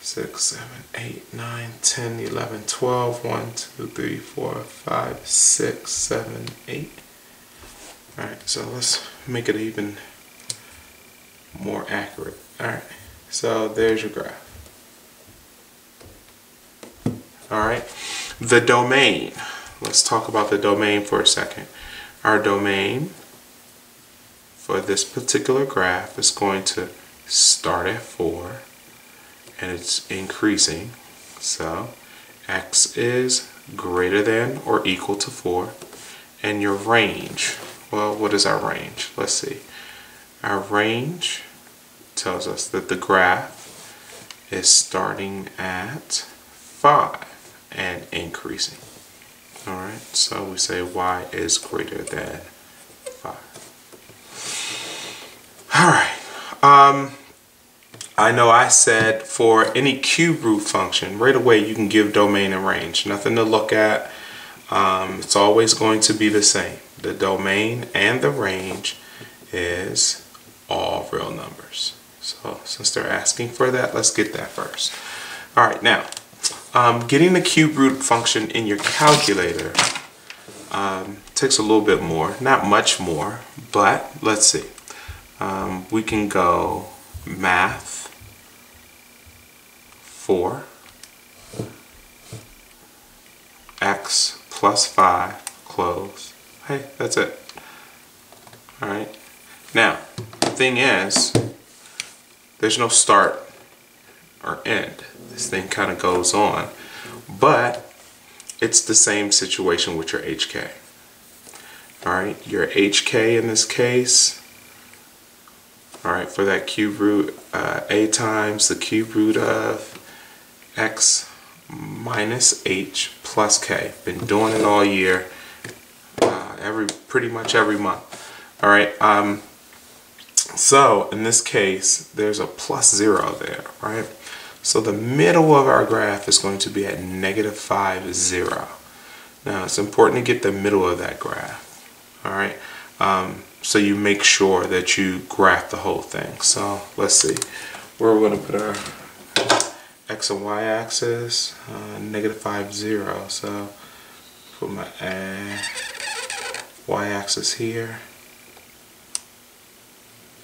6, 7, 8, 9, 10, 11, 12, 1, 2, 3, 4, 5, 6, 7, 8. All right, so let's make it even more accurate. All right, so there's your graph. All right, the domain. Let's talk about the domain for a second. Our domain for this particular graph is going to start at 4 and it's increasing. So x is greater than or equal to 4. And your range, well, what is our range? Let's see. Our range tells us that the graph is starting at 5 and increasing. All right, so we say y is greater than 5. All right, I know I said for any cube root function, right away you can give domain and range. Nothing to look at. It's always going to be the same. The domain and the range is all real numbers. So since they're asking for that, let's get that first. All right, now Getting the cube root function in your calculator takes a little bit more, not much more, but let's see. We can go math 4 x plus 5 close. Hey, that's it. Alright. Now, the thing is, there's no start or end. This thing kind of goes on. But it's the same situation with your HK. Alright, your HK in this case, alright, for that cube root, a times the cube root of x minus h plus k. Been doing it all year, pretty much every month. Alright, so in this case, there's a plus 0 there, right? So the middle of our graph is going to be at negative 5, 0. Now it's important to get the middle of that graph. Alright, so you make sure that you graph the whole thing. So let's see, where we're going to put our x and y axis, negative 5, 0. So put my y axis here,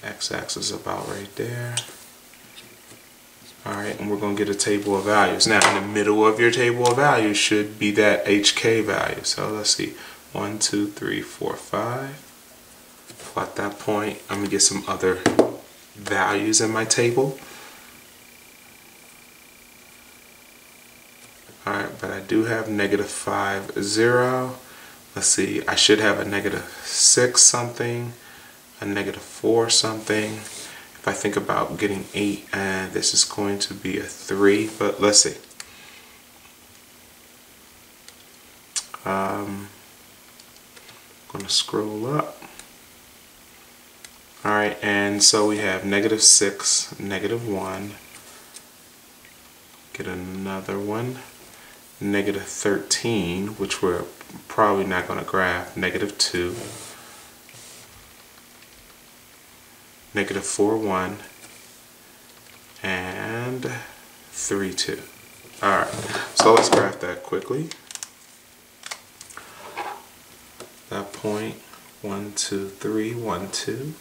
x axis about right there. Alright, and we're going to get a table of values. Now in the middle of your table of values should be that HK value. So let's see, 1, 2, 3, 4, 5. Plot that point. I'm going to get some other values in my table. Alright, but I do have negative 5, 0. Let's see, I should have a negative 6 something, a negative 4 something. If I think about getting 8, and this is going to be a 3, but let's see. I'm going to scroll up. Alright, and so we have negative 6, negative 1. Get another one. Negative 13, which we're probably not going to graph. Negative 2. Negative 4, 1. And 3, 2. Alright, so let's graph that quickly. That point, 1, 2, 3, 1, 2.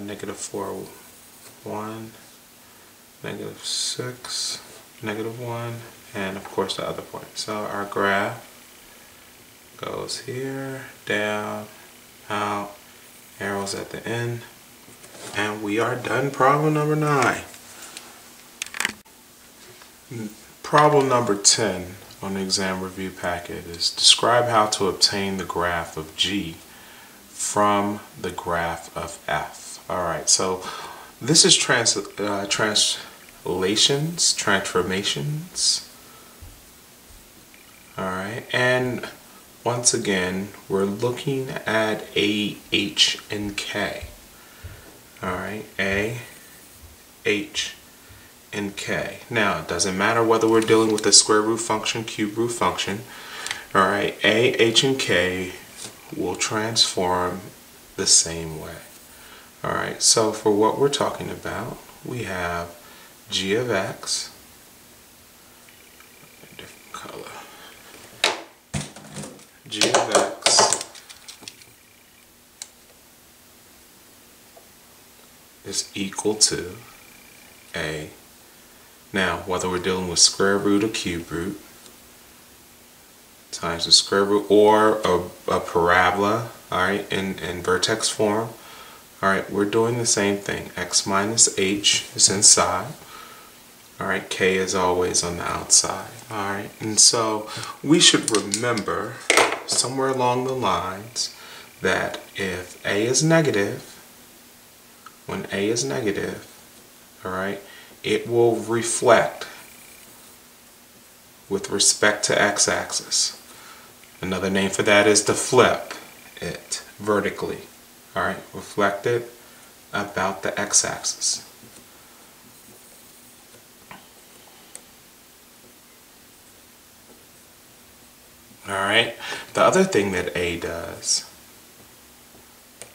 Negative 4, 1. Negative 6. Negative 1, and of course the other point. So our graph goes here, down, out, arrows at the end, and we are done. Problem number 9. Problem number 10 on the exam review packet is describe how to obtain the graph of G from the graph of F. Alright, so this is transformations. Alright, and once again we're looking at A, H, and K. Alright, A, H, and K. Now it doesn't matter whether we're dealing with a square root function, cube root function. Alright, A, H, and K will transform the same way. Alright, so for what we're talking about, we have G of X, different color, G of X is equal to A. Now, whether we're dealing with square root or cube root, times the square root or a parabola, alright, in vertex form, alright, we're doing the same thing. X minus H is inside. Alright, K is always on the outside. Alright, and so we should remember somewhere along the lines that if A is negative, when A is negative, alright, it will reflect with respect to x-axis. Another name for that is to flip it vertically. Alright, reflect it about the x-axis. Alright, the other thing that A does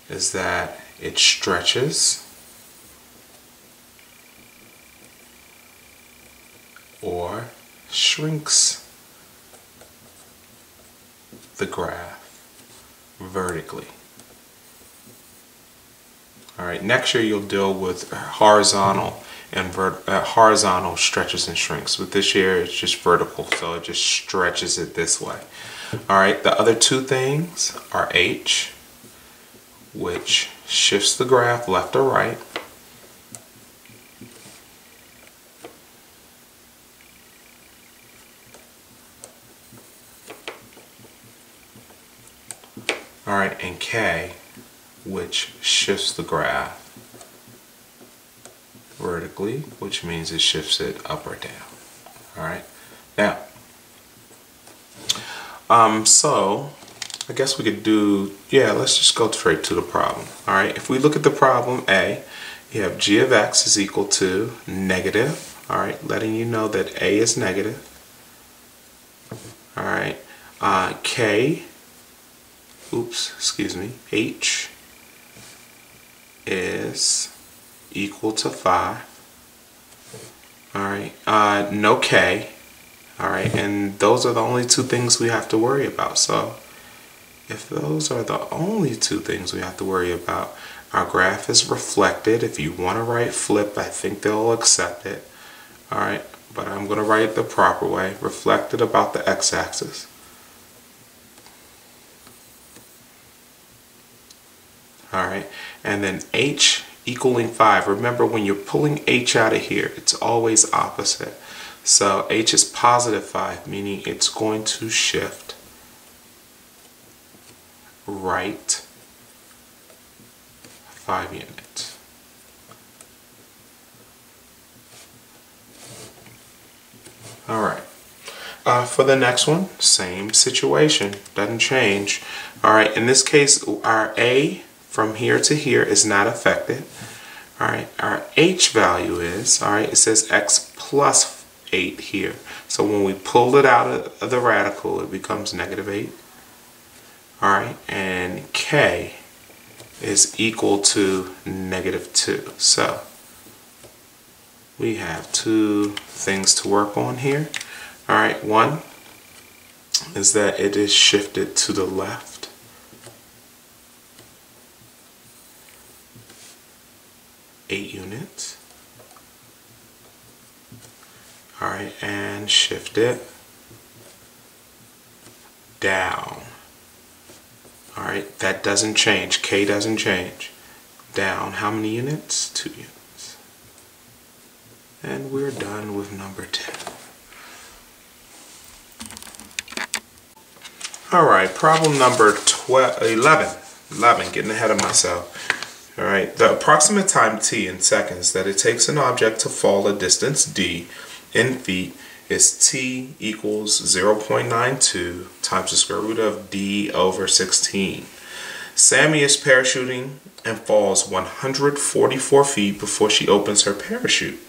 is that it stretches or shrinks the graph vertically. All right, next year you'll deal with horizontal and horizontal stretches and shrinks, but this year it's just vertical, so it just stretches it this way. All right, the other two things are H, which shifts the graph left or right, all right, and K, which shifts the graph vertically, which means it shifts it up or down. All right, now so I guess we could do, let's just go straight to the problem. All right, if we look at the problem A, you have g of x is equal to negative. All right, letting you know that A is negative. All right, H is equal to 5. All right, no K. All right, and those are the only two things we have to worry about. So if those are the only two things we have to worry about, our graph is reflected. If you want to write flip, I think they'll accept it. All right, but I'm going to write it the proper way. Reflected about the x-axis. All right, and then H equaling 5. Remember, when you're pulling H out of here, it's always opposite. So H is positive 5, meaning it's going to shift right 5 units. All right. For the next one, same situation, doesn't change. All right, in this case, our A from here to here is not affected. All right, our H value is, all right, it says x plus 8 here. So when we pull it out of the radical, it becomes negative 8. All right, and K is equal to negative 2. So we have two things to work on here. All right, one is that it is shifted to the left. Eight units. All right, and shift it down. All right, that doesn't change. K doesn't change. Down how many units? 2 units. And we're done with number 10. All right, problem number 11, getting ahead of myself. All right, the approximate time t in seconds that it takes an object to fall a distance d in feet is t equals 0.92 times the square root of d over 16. Sammy is parachuting and falls 144 feet before she opens her parachute.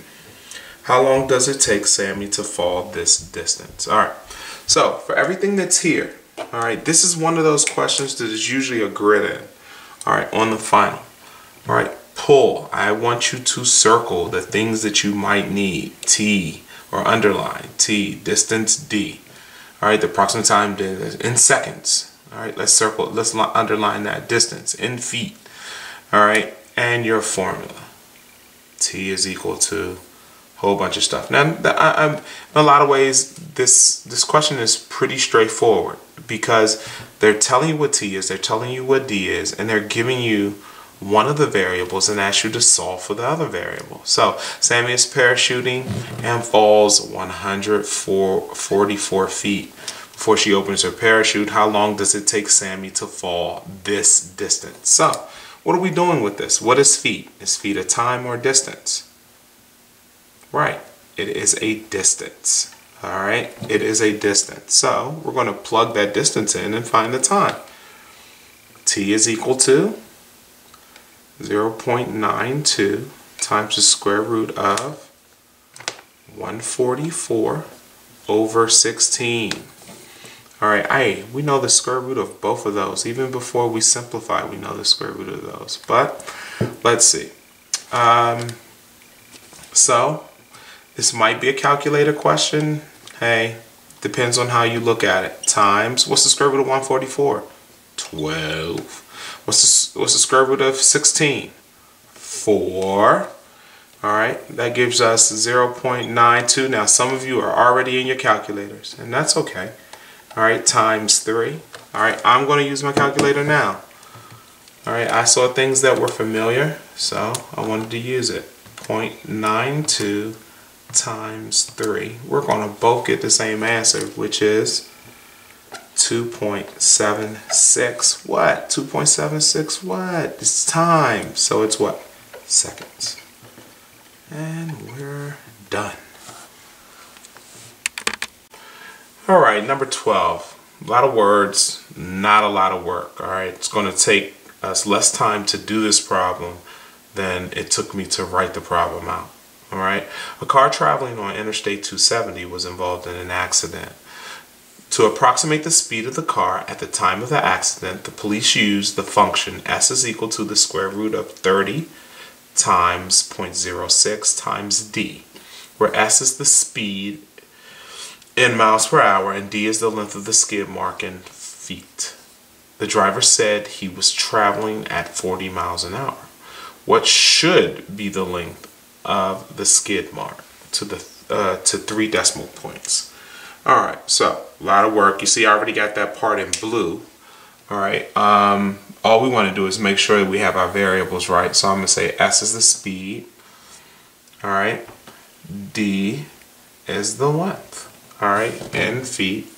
How long does it take Sammy to fall this distance? All right, so for everything that's here, all right, this is one of those questions that is usually a grid in, all right, on the final. All right, pull. I want you to circle the things that you might need. T, or underline. T, distance D. All right, the approximate time in seconds. All right, let's underline that distance in feet. All right, and your formula. T is equal to a whole bunch of stuff. Now, in a lot of ways, this question is pretty straightforward because they're telling you what T is, they're telling you what D is, and they're giving you one of the variables and ask you to solve for the other variable. So Sammy is parachuting and falls 144 feet before she opens her parachute. How long does it take Sammy to fall this distance? So what are we doing with this? What is feet? Is feet a time or distance? Right, it is a distance. All right, it is a distance. So we're going to plug that distance in and find the time. T is equal to 0.92 times the square root of 144 over 16. All right, we know the square root of both of those. Even before we simplify, we know the square root of those. But let's see. So This might be a calculator question. Hey, depends on how you look at it. Times, what's the square root of 144? 12. What's the square root of 16? 4. Alright, that gives us 0.92. Now some of you are already in your calculators, and that's okay. Alright, times 3. Alright, I'm going to use my calculator now. Alright, I saw things that were familiar, so I wanted to use it. 0.92 times 3. We're going to both get the same answer, which is 2.76. What? 2.76 what? It's time. So it's what? Seconds. And we're done. Alright, number 12. A lot of words, not a lot of work. Alright, it's going to take us less time to do this problem than it took me to write the problem out. Alright, a car traveling on Interstate 270 was involved in an accident. To approximate the speed of the car at the time of the accident, the police used the function s is equal to the square root of 30 times 0.06 times d, where s is the speed in miles per hour and d is the length of the skid mark in feet. The driver said he was traveling at 40 miles an hour. What should be the length of the skid mark to 3 decimal points? Alright, so a lot of work. You see I already got that part in blue. Alright, all we want to do is make sure that we have our variables right. So I'm going to say s is the speed. Alright, d is the length. Alright, in feet.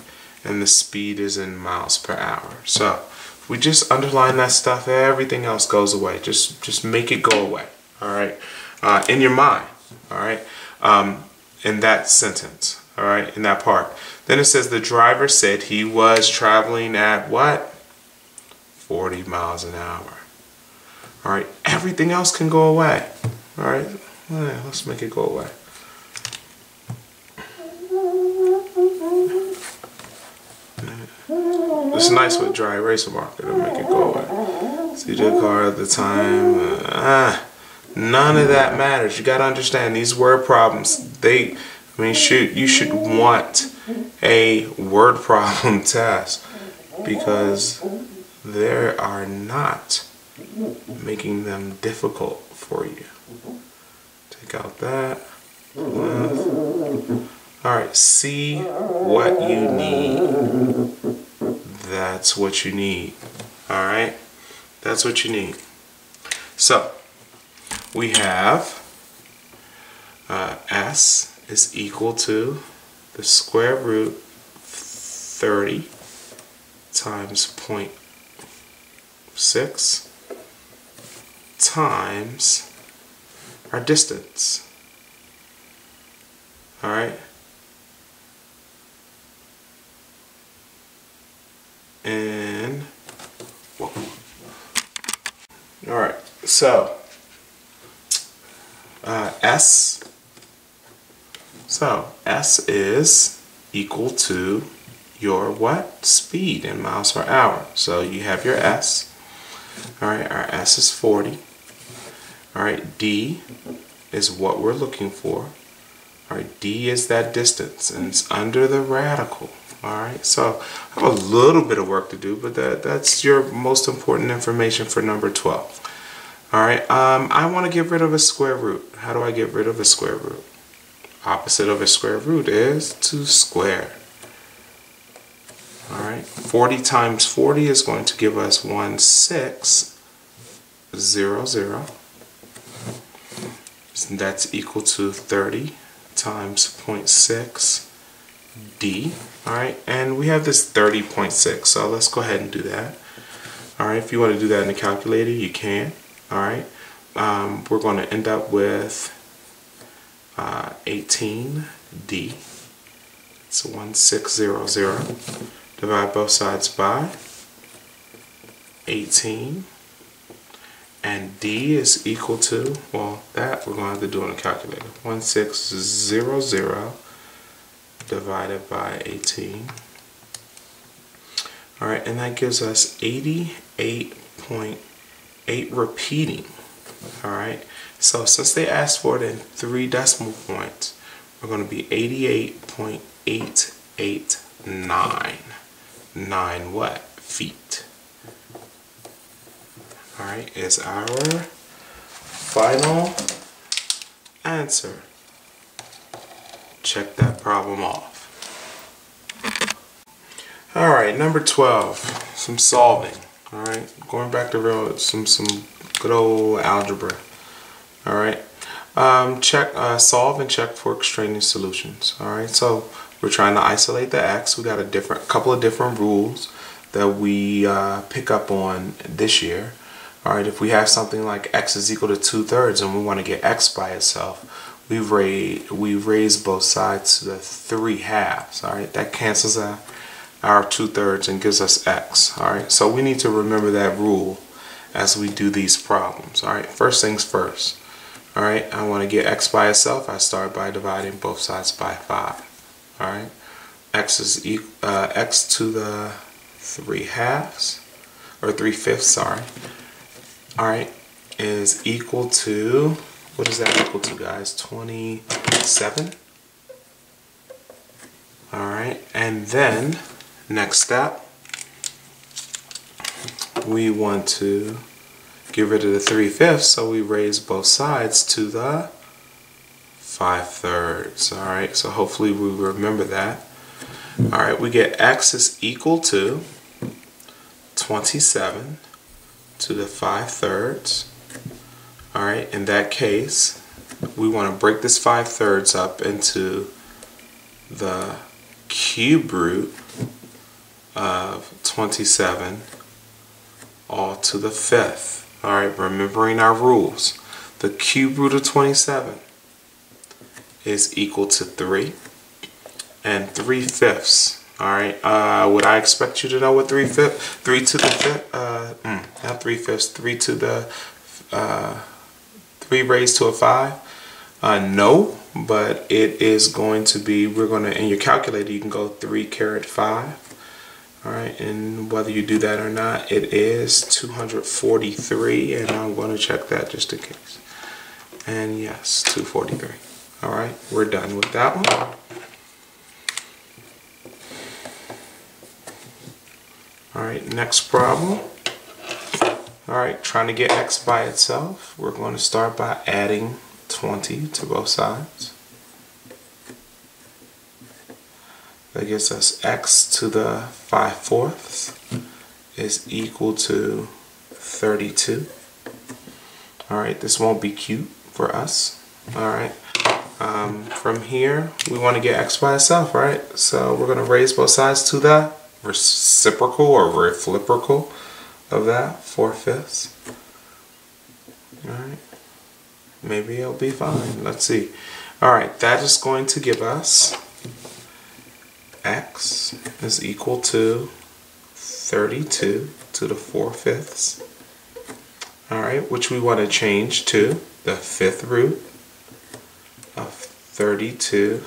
And the speed is in miles per hour. So if we just underline that stuff, everything else goes away. Just make it go away. Alright, in your mind. Alright, in that sentence. Alright, in that part. Then it says the driver said he was traveling at what? 40 miles an hour. Alright, everything else can go away. Alright, let's make it go away. It's nice with dry eraser marker to make it go away. See the car at the time. None of that matters. You got to understand these word problems. You should want a word problem test because they are not making them difficult for you. Take out that. Alright, see what you need. That's what you need. Alright? That's what you need. So, we have s is equal to the square root 30 times 0.6 times our distance. Alright? And alright, so S is equal to your what? Speed in miles per hour. So you have your S. Alright, our S is 40. Alright, D is what we're looking for. Alright, D is that distance and it's under the radical. Alright, so I have a little bit of work to do, but that's your most important information for number 12. Alright, I want to get rid of a square root. How do I get rid of a square root? Opposite of a square root is 2 squared. Alright, 40 times 40 is going to give us 1600. That's equal to 30 times 0.6 d. Alright, and we have this 30.6, so let's go ahead and do that. Alright, if you want to do that in the calculator, you can. Alright, we're going to end up with 18d. It's 1600. Divide both sides by 18. And d is equal to, well, that we're going to have to do on a calculator. 1600 divided by 18. Alright, and that gives us 88.8 repeating. Alright, so since they asked for it in 3 decimal points, are going to be 88.889. 9 what? Feet. Alright, is our final answer. Check that problem off. Alright, number 12. Some solving. Alright, going back to some good old algebra. Alright. Solve and check for extraneous solutions. Alright, so we're trying to isolate the x. We got a couple of different rules that we pick up on this year. Alright, if we have something like x is equal to 2/3 and we want to get x by itself, we raise both sides to the 3/2. Alright, that cancels out our 2/3 and gives us x. Alright, so we need to remember that rule as we do these problems. Alright, first things first. Alright, I want to get x by itself. I start by dividing both sides by 5. Alright, x is x to the 3/2, or 3/5, sorry. Alright, is equal to, what is that equal to, guys? 27. Alright, and then, next step, we want to get rid of the 3/5, so we raise both sides to the 5/3. Alright, so hopefully we remember that. Alright, we get x is equal to 27 to the 5/3. Alright, in that case, we want to break this 5/3 up into the cube root of 27 all to the 5th. Alright, remembering our rules. The cube root of 27 is equal to 3 and 3/5. Alright, would I expect you to know what 3/5? 3 to the 5th, not 3/5, 3 to the 3 raised to a 5? No, but it is going to be, in your calculator you can go 3 caret 5. Alright, and whether you do that or not, it is 243, and I'm going to check that just in case. And yes, 243. Alright, we're done with that one. Alright, next problem. Alright, trying to get x by itself. We're going to start by adding 20 to both sides. That gives us x to the 5/4 is equal to 32. Alright, this won't be cute for us. Alright, from here we want to get x by itself, right? So we're going to raise both sides to the reciprocal or reciprocal of that, 4/5. Alright, maybe it'll be fine. Let's see. Alright, that is going to give us x is equal to 32 to the 4/5. Alright, which we want to change to the 5th root of 32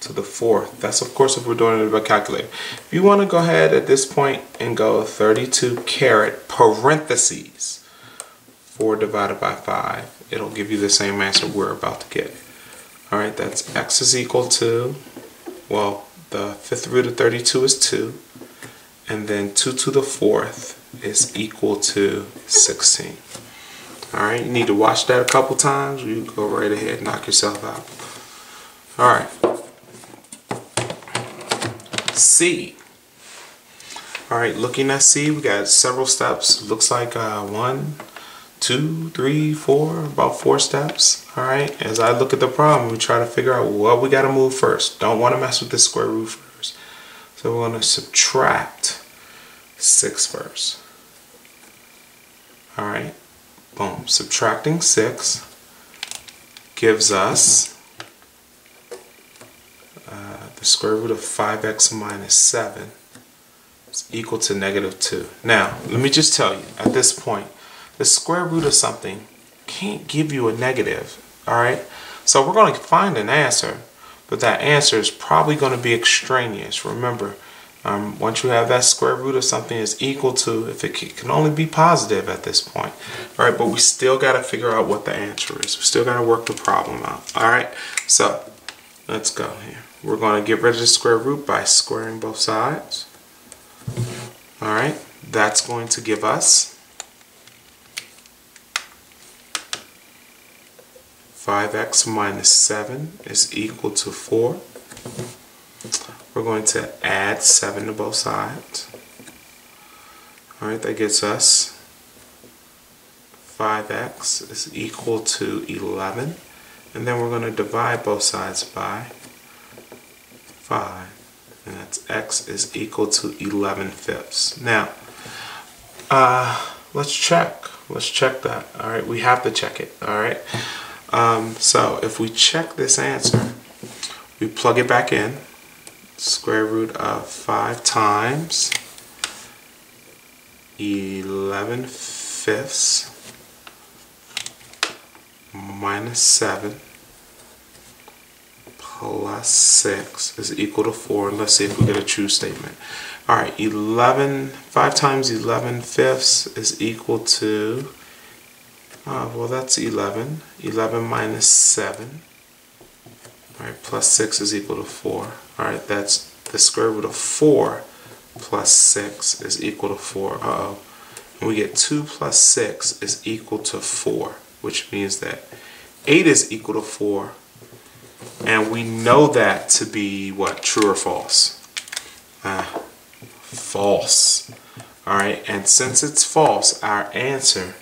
to the 4th. That's of course if we're doing it by calculator. If you want to go ahead at this point and go 32 caret parentheses 4 divided by 5, it'll give you the same answer we're about to get. Alright, that's x is equal to, well, the 5th root of 32 is 2, and then 2 to the 4th is equal to 16. Alright, you need to watch that a couple times, or you go right ahead and knock yourself out. Alright. C. Alright, looking at C, we got several steps. Looks like 1, 2, 3, 4, about 4 steps. Alright, as I look at the problem, we try to figure out what we got to move first. Don't want to mess with the square root first. So we're going to subtract 6 first. Alright, boom. Subtracting 6 gives us the square root of 5x minus 7 is equal to -2. Now, let me just tell you, at this point, the square root of something can't give you a negative, alright? So we're going to find an answer, but that answer is probably going to be extraneous. Remember, once you have that square root of something is equal to, if it can only be positive at this point, alright? But we still got to figure out what the answer is. We still got to work the problem out, alright? So, let's go here. We're going to get rid of the square root by squaring both sides. Alright, that's going to give us 5x minus 7 is equal to 4. We're going to add 7 to both sides. Alright, that gives us 5x is equal to 11. And then we're going to divide both sides by 5. And that's x is equal to 11/5. Now, let's check. Let's check that. Alright, we have to check it. Alright. So if we check this answer, we plug it back in. Square root of 5 times 11/5 minus 7 plus 6 is equal to 4. Let's see if we get a true statement. Alright, 5 times 11/5 is equal to, well, that's 11. 11 minus 7. Alright, plus 6 is equal to 4. Alright, that's the square root of 4 plus 6 is equal to 4. Uh-oh. And we get 2 plus 6 is equal to 4, which means that 8 is equal to 4. And we know that to be what? True or false? False. Alright, and since it's false, our answer,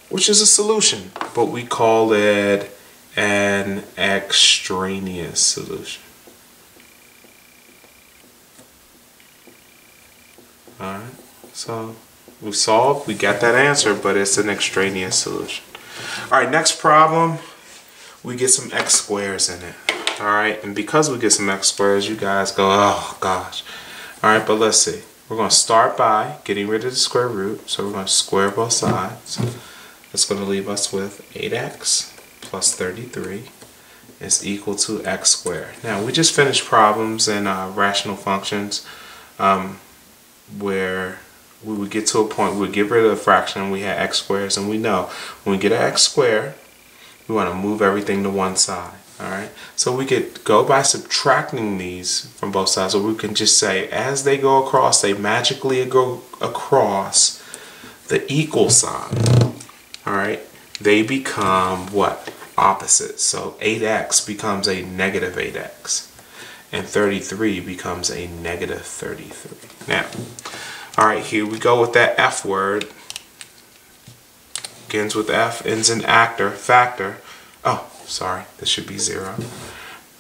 which is a solution, but we call it an extraneous solution. Alright, so we solved, we got that answer, but it's an extraneous solution. Alright, next problem, we get some x squares in it. Alright, and because we get some x squares, you guys go, oh gosh. Alright, but let's see. We're going to start by getting rid of the square root, so we're going to square both sides. That's going to leave us with 8x plus 33 is equal to x squared. Now, we just finished problems in rational functions where we would get to a point we would get rid of the fraction and we had x squares, and we know when we get an x squared, we want to move everything to one side. Alright, so we could go by subtracting these from both sides, or we can just say as they go across, they magically go across the equal sign. Alright, they become what? Opposites. So 8x becomes a negative 8x, and 33 becomes a negative 33. Now, alright, here we go with that F word. Begins with F, ends in factor. Oh, sorry, this should be 0.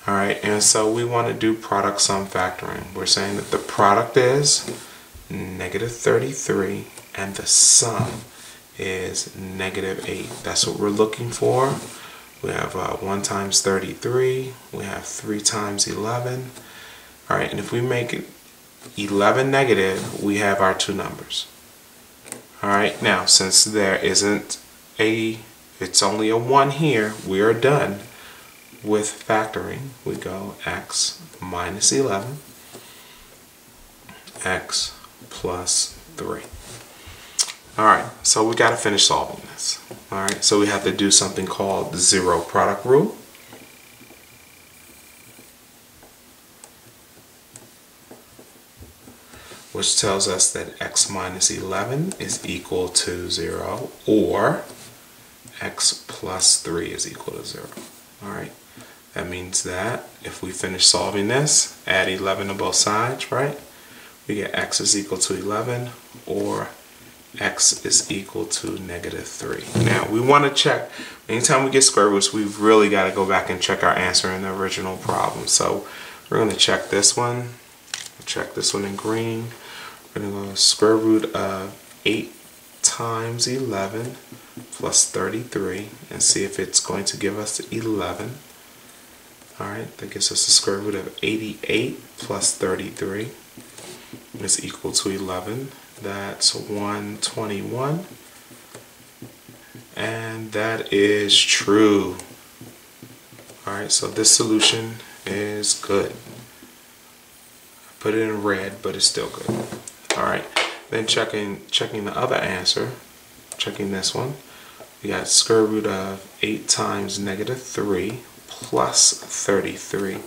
Alright, and so we want to do product sum factoring. We're saying that the product is negative 33 and the sum is negative 8. That's what we're looking for. We have 1 times 33, we have 3 times 11. Alright, and if we make it 11 negative, we have our two numbers. Alright, now since there isn't it's only a 1 here, we are done with factoring. We go x minus 11, x plus 3. Alright, so we got to finish solving this. Alright, so we have to do something called the zero product rule. Which tells us that x minus 11 is equal to 0, or x plus 3 is equal to 0. Alright, that means that if we finish solving this, add 11 to both sides, right? We get x is equal to 11, or x is equal to negative 3. Now, we want to check, anytime we get square roots, we've really got to go back and check our answer in the original problem. So we're going to check this one. Check this one in green. We're going to go square root of 8 times 11 plus 33 and see if it's going to give us 11. Alright, that gives us the square root of 88 plus 33 is equal to 11. That's 121. And that is true. Alright, so this solution is good. Put it in red, but it's still good. Alright, then checking the other answer, checking this one, we got square root of 8 times negative 3 plus 33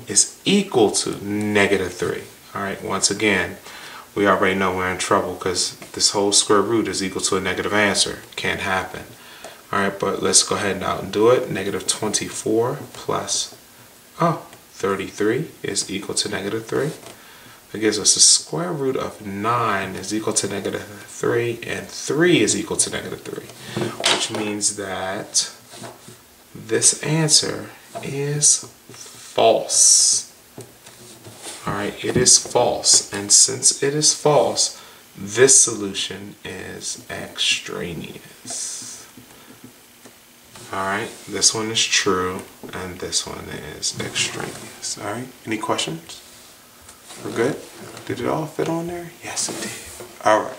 is equal to negative 3. All right, once again, we already know we're in trouble because this whole square root is equal to a negative answer. Can't happen. All right, but let's go ahead now and do it. Negative 24 plus 33 is equal to negative 3. That gives us the square root of 9 is equal to negative 3, and 3 is equal to negative 3, which means that this answer is false. Alright, it is false, and since it is false, this solution is extraneous. Alright, this one is true, and this one is extraneous. Alright, any questions? We're good? Did it all fit on there? Yes, it did. Alright.